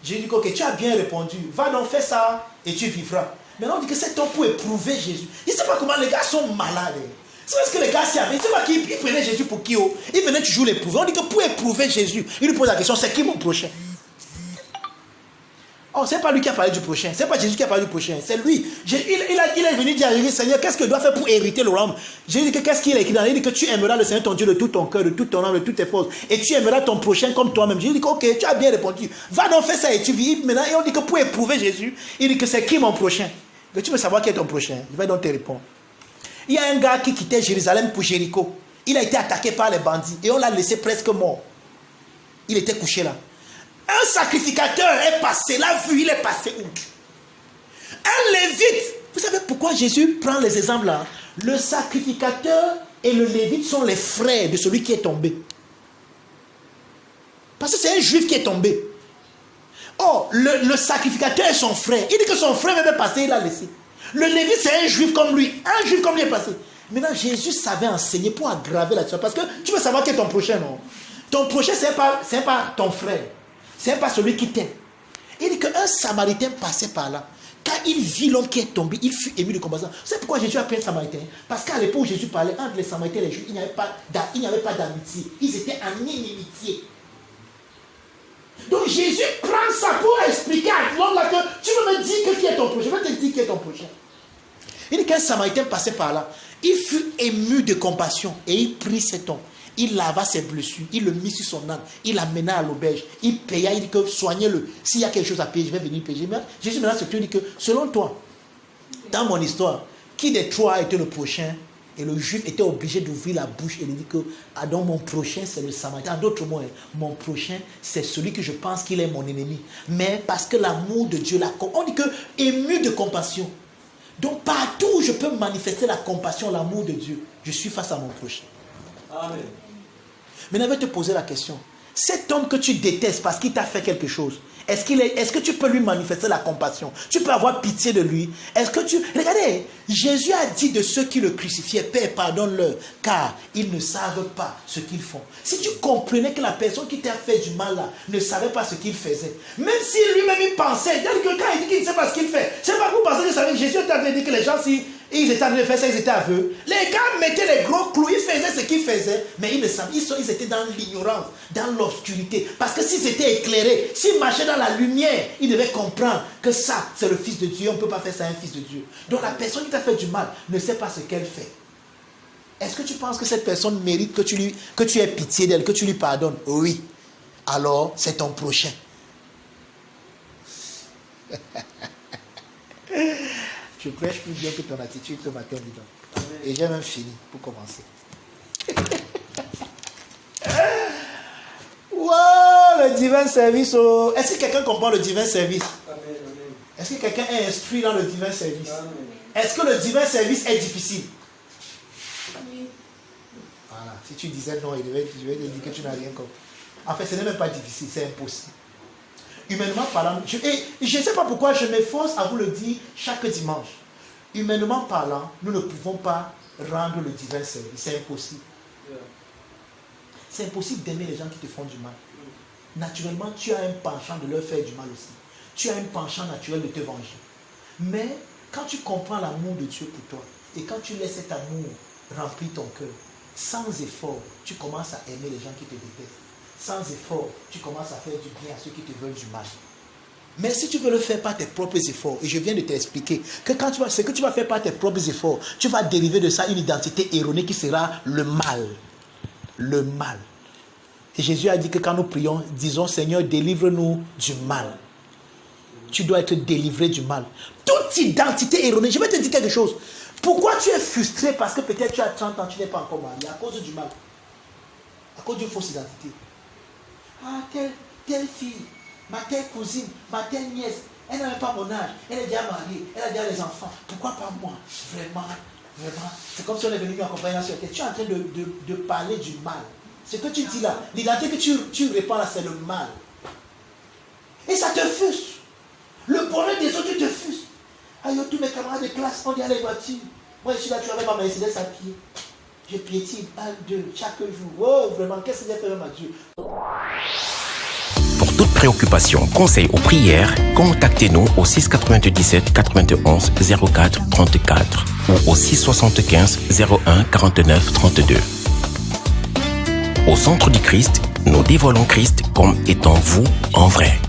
Jésus dit, ok, tu as bien répondu, va donc faire ça et tu vivras. Maintenant on dit que c'est temps pour éprouver Jésus. Je ne sais pas comment les gars sont malades. C'est parce que les gars s'y avaient, c'est pas qu'ils prenaient Jésus pour qui? Ils venaient toujours l'éprouver. On dit que pour éprouver Jésus, il lui pose la question, c'est qui mon prochain? Oh, c'est pas lui qui a parlé du prochain. C'est pas Jésus qui a parlé du prochain. C'est lui. Il est venu dire à Jésus, Seigneur, qu'est-ce que je dois faire pour hériter le royaume? Jésus dit que qu'est-ce qu'il a écrit dans? Il dit que tu aimeras le Seigneur ton Dieu de tout ton cœur, de toute ton âme, de toutes tes forces. Et tu aimeras ton prochain comme toi-même. Jésus dit que ok, tu as bien répondu. Va donc faire ça et tu vis. Maintenant, et on dit que pour éprouver Jésus, il dit que c'est qui mon prochain? Que tu veux savoir qui est ton prochain? Je vais donc te répondre. Il y a un gars qui quittait Jérusalem pour Jéricho. Il a été attaqué par les bandits et on l'a laissé presque mort. Il était couché là. Un sacrificateur est passé, l'a vu, il est passé où? Un lévite. Vous savez pourquoi Jésus prend les exemples là? Le sacrificateur et le lévite sont les frères de celui qui est tombé. Parce que c'est un juif qui est tombé. Oh, le sacrificateur est son frère. Il dit que son frère même est passé, il l'a laissé. Le Lévite, c'est un juif comme lui. Un juif comme lui est passé. Maintenant, Jésus savait enseigner pour aggraver la situation. Parce que tu veux savoir qui est ton prochain, non? Ton prochain, ce n'est pas ton frère. Ce n'est pas celui qui t'aime. Il dit qu'un Samaritain passait par là. Quand il vit l'homme qui est tombé, il fut ému de compassion. C'est pourquoi Jésus a pris un Samaritain. Parce qu'à l'époque où Jésus parlait entre les Samaritains et les Juifs, il n'y avait pas d'amitié. Ils étaient en inimitié. Donc Jésus prend ça pour expliquer à l'homme là que tu veux me dire qui est ton prochain. Je vais te dire qui est ton prochain. Il dit qu'un Samaritain passait par là. Il fut ému de compassion et il prit cet homme. Il lava ses blessures, il le mit sur son âne, il l'amena à l'auberge, il paya, il dit que soignez-le. S'il y a quelque chose à payer, je vais venir payer. Mais Jésus maintenant se dit que selon toi, dans mon histoire, qui des trois était le prochain? Et le juif était obligé d'ouvrir la bouche et de dire que donc mon prochain c'est le Samaritain. En d'autres mots, mon prochain c'est celui que je pense qu'il est mon ennemi. Mais parce que l'amour de Dieu, on dit que ému de compassion. Donc partout où je peux manifester la compassion, l'amour de Dieu, je suis face à mon prochain. Amen. Maintenant, je vais te poser la question. Cet homme que tu détestes parce qu'il t'a fait quelque chose, est-ce que tu peux lui manifester la compassion? Tu peux avoir pitié de lui? Regardez, Jésus a dit de ceux qui le crucifiaient, Père, pardonne-leur, car ils ne savent pas ce qu'ils font. Si tu comprenais que la personne qui t'a fait du mal là ne savait pas ce qu'il faisait, même si lui-même il pensait, dès que quand il dit qu'il ne sait pas ce qu'il fait, c'est pas pour penser que Jésus t'avait dit que les gens, si ils étaient en train de faire ça, ils étaient aveugles. Les gars mettaient les gros clous, ils faisaient ce qu'ils faisaient, mais ils ne savaient, ils étaient dans l'ignorance, dans l'obscurité. Parce que s'ils étaient éclairés, s'ils marchaient dans la lumière, ils devaient comprendre que ça, c'est le Fils de Dieu. On ne peut pas faire ça à un Fils de Dieu. Donc la personne qui t'a fait du mal ne sait pas ce qu'elle fait. Est-ce que tu penses que cette personne mérite que tu aies pitié d'elle, que tu lui pardonnes? Oui. Alors, c'est ton prochain. Je prêche plus bien que ton attitude ce matin, dis donc. Et j'ai même fini pour commencer. Wow, le divin service. Oh. Est-ce que quelqu'un comprend le divin service? Amen. Est-ce que quelqu'un est instruit dans le divin service? Amen. Est-ce que le divin service est difficile? Oui. Voilà. Si tu disais non, je vais te dire que tu n'as rien compris. En fait, ce n'est même pas difficile, c'est impossible. Humainement parlant, je ne sais pas pourquoi je m'efforce à vous le dire chaque dimanche. Humainement parlant, nous ne pouvons pas rendre le divin service. C'est impossible. C'est impossible d'aimer les gens qui te font du mal. Naturellement, tu as un penchant de leur faire du mal aussi. Tu as un penchant naturel de te venger. Mais quand tu comprends l'amour de Dieu pour toi et quand tu laisses cet amour remplir ton cœur, sans effort, tu commences à aimer les gens qui te détestent. Sans effort, tu commences à faire du bien à ceux qui te veulent du mal. Mais si tu veux le faire par tes propres efforts, et je viens de t'expliquer que ce que tu vas faire par tes propres efforts, tu vas dériver de ça une identité erronée qui sera le mal. Le mal. Et Jésus a dit que quand nous prions, disons Seigneur, délivre-nous du mal. Tu dois être délivré du mal. Toute identité erronée, je vais te dire quelque chose. Pourquoi tu es frustré parce que peut-être tu as 30 ans, tu n'es pas encore marié? À cause du mal. À cause d'une fausse identité. Ah, telle fille, ma telle cousine, ma telle nièce, elle n'avait pas mon âge, elle est déjà mariée, elle a déjà les enfants. Pourquoi pas moi? Vraiment. C'est comme si on est venu m'accompagner sur la tête. Tu es en train de parler du mal. Ce que tu dis là, l'identité que tu répands là, c'est le mal. Et ça te frustre. Le bonheur des autres te frustre. Aïe, tous mes camarades de classe, on dit à les voitures. Moi, je suis là, tu avais ma Mercedes à pied. Je piétine, 1, 2, chaque jour. Oh, vraiment, qu'est-ce que j'ai fait même à Dieu? Pour toute préoccupation, conseil ou prière, contactez-nous au 697 91 04 34 ou au 675 01 49 32. Au Centre du Christ, nous dévoilons Christ comme étant vous en vrai.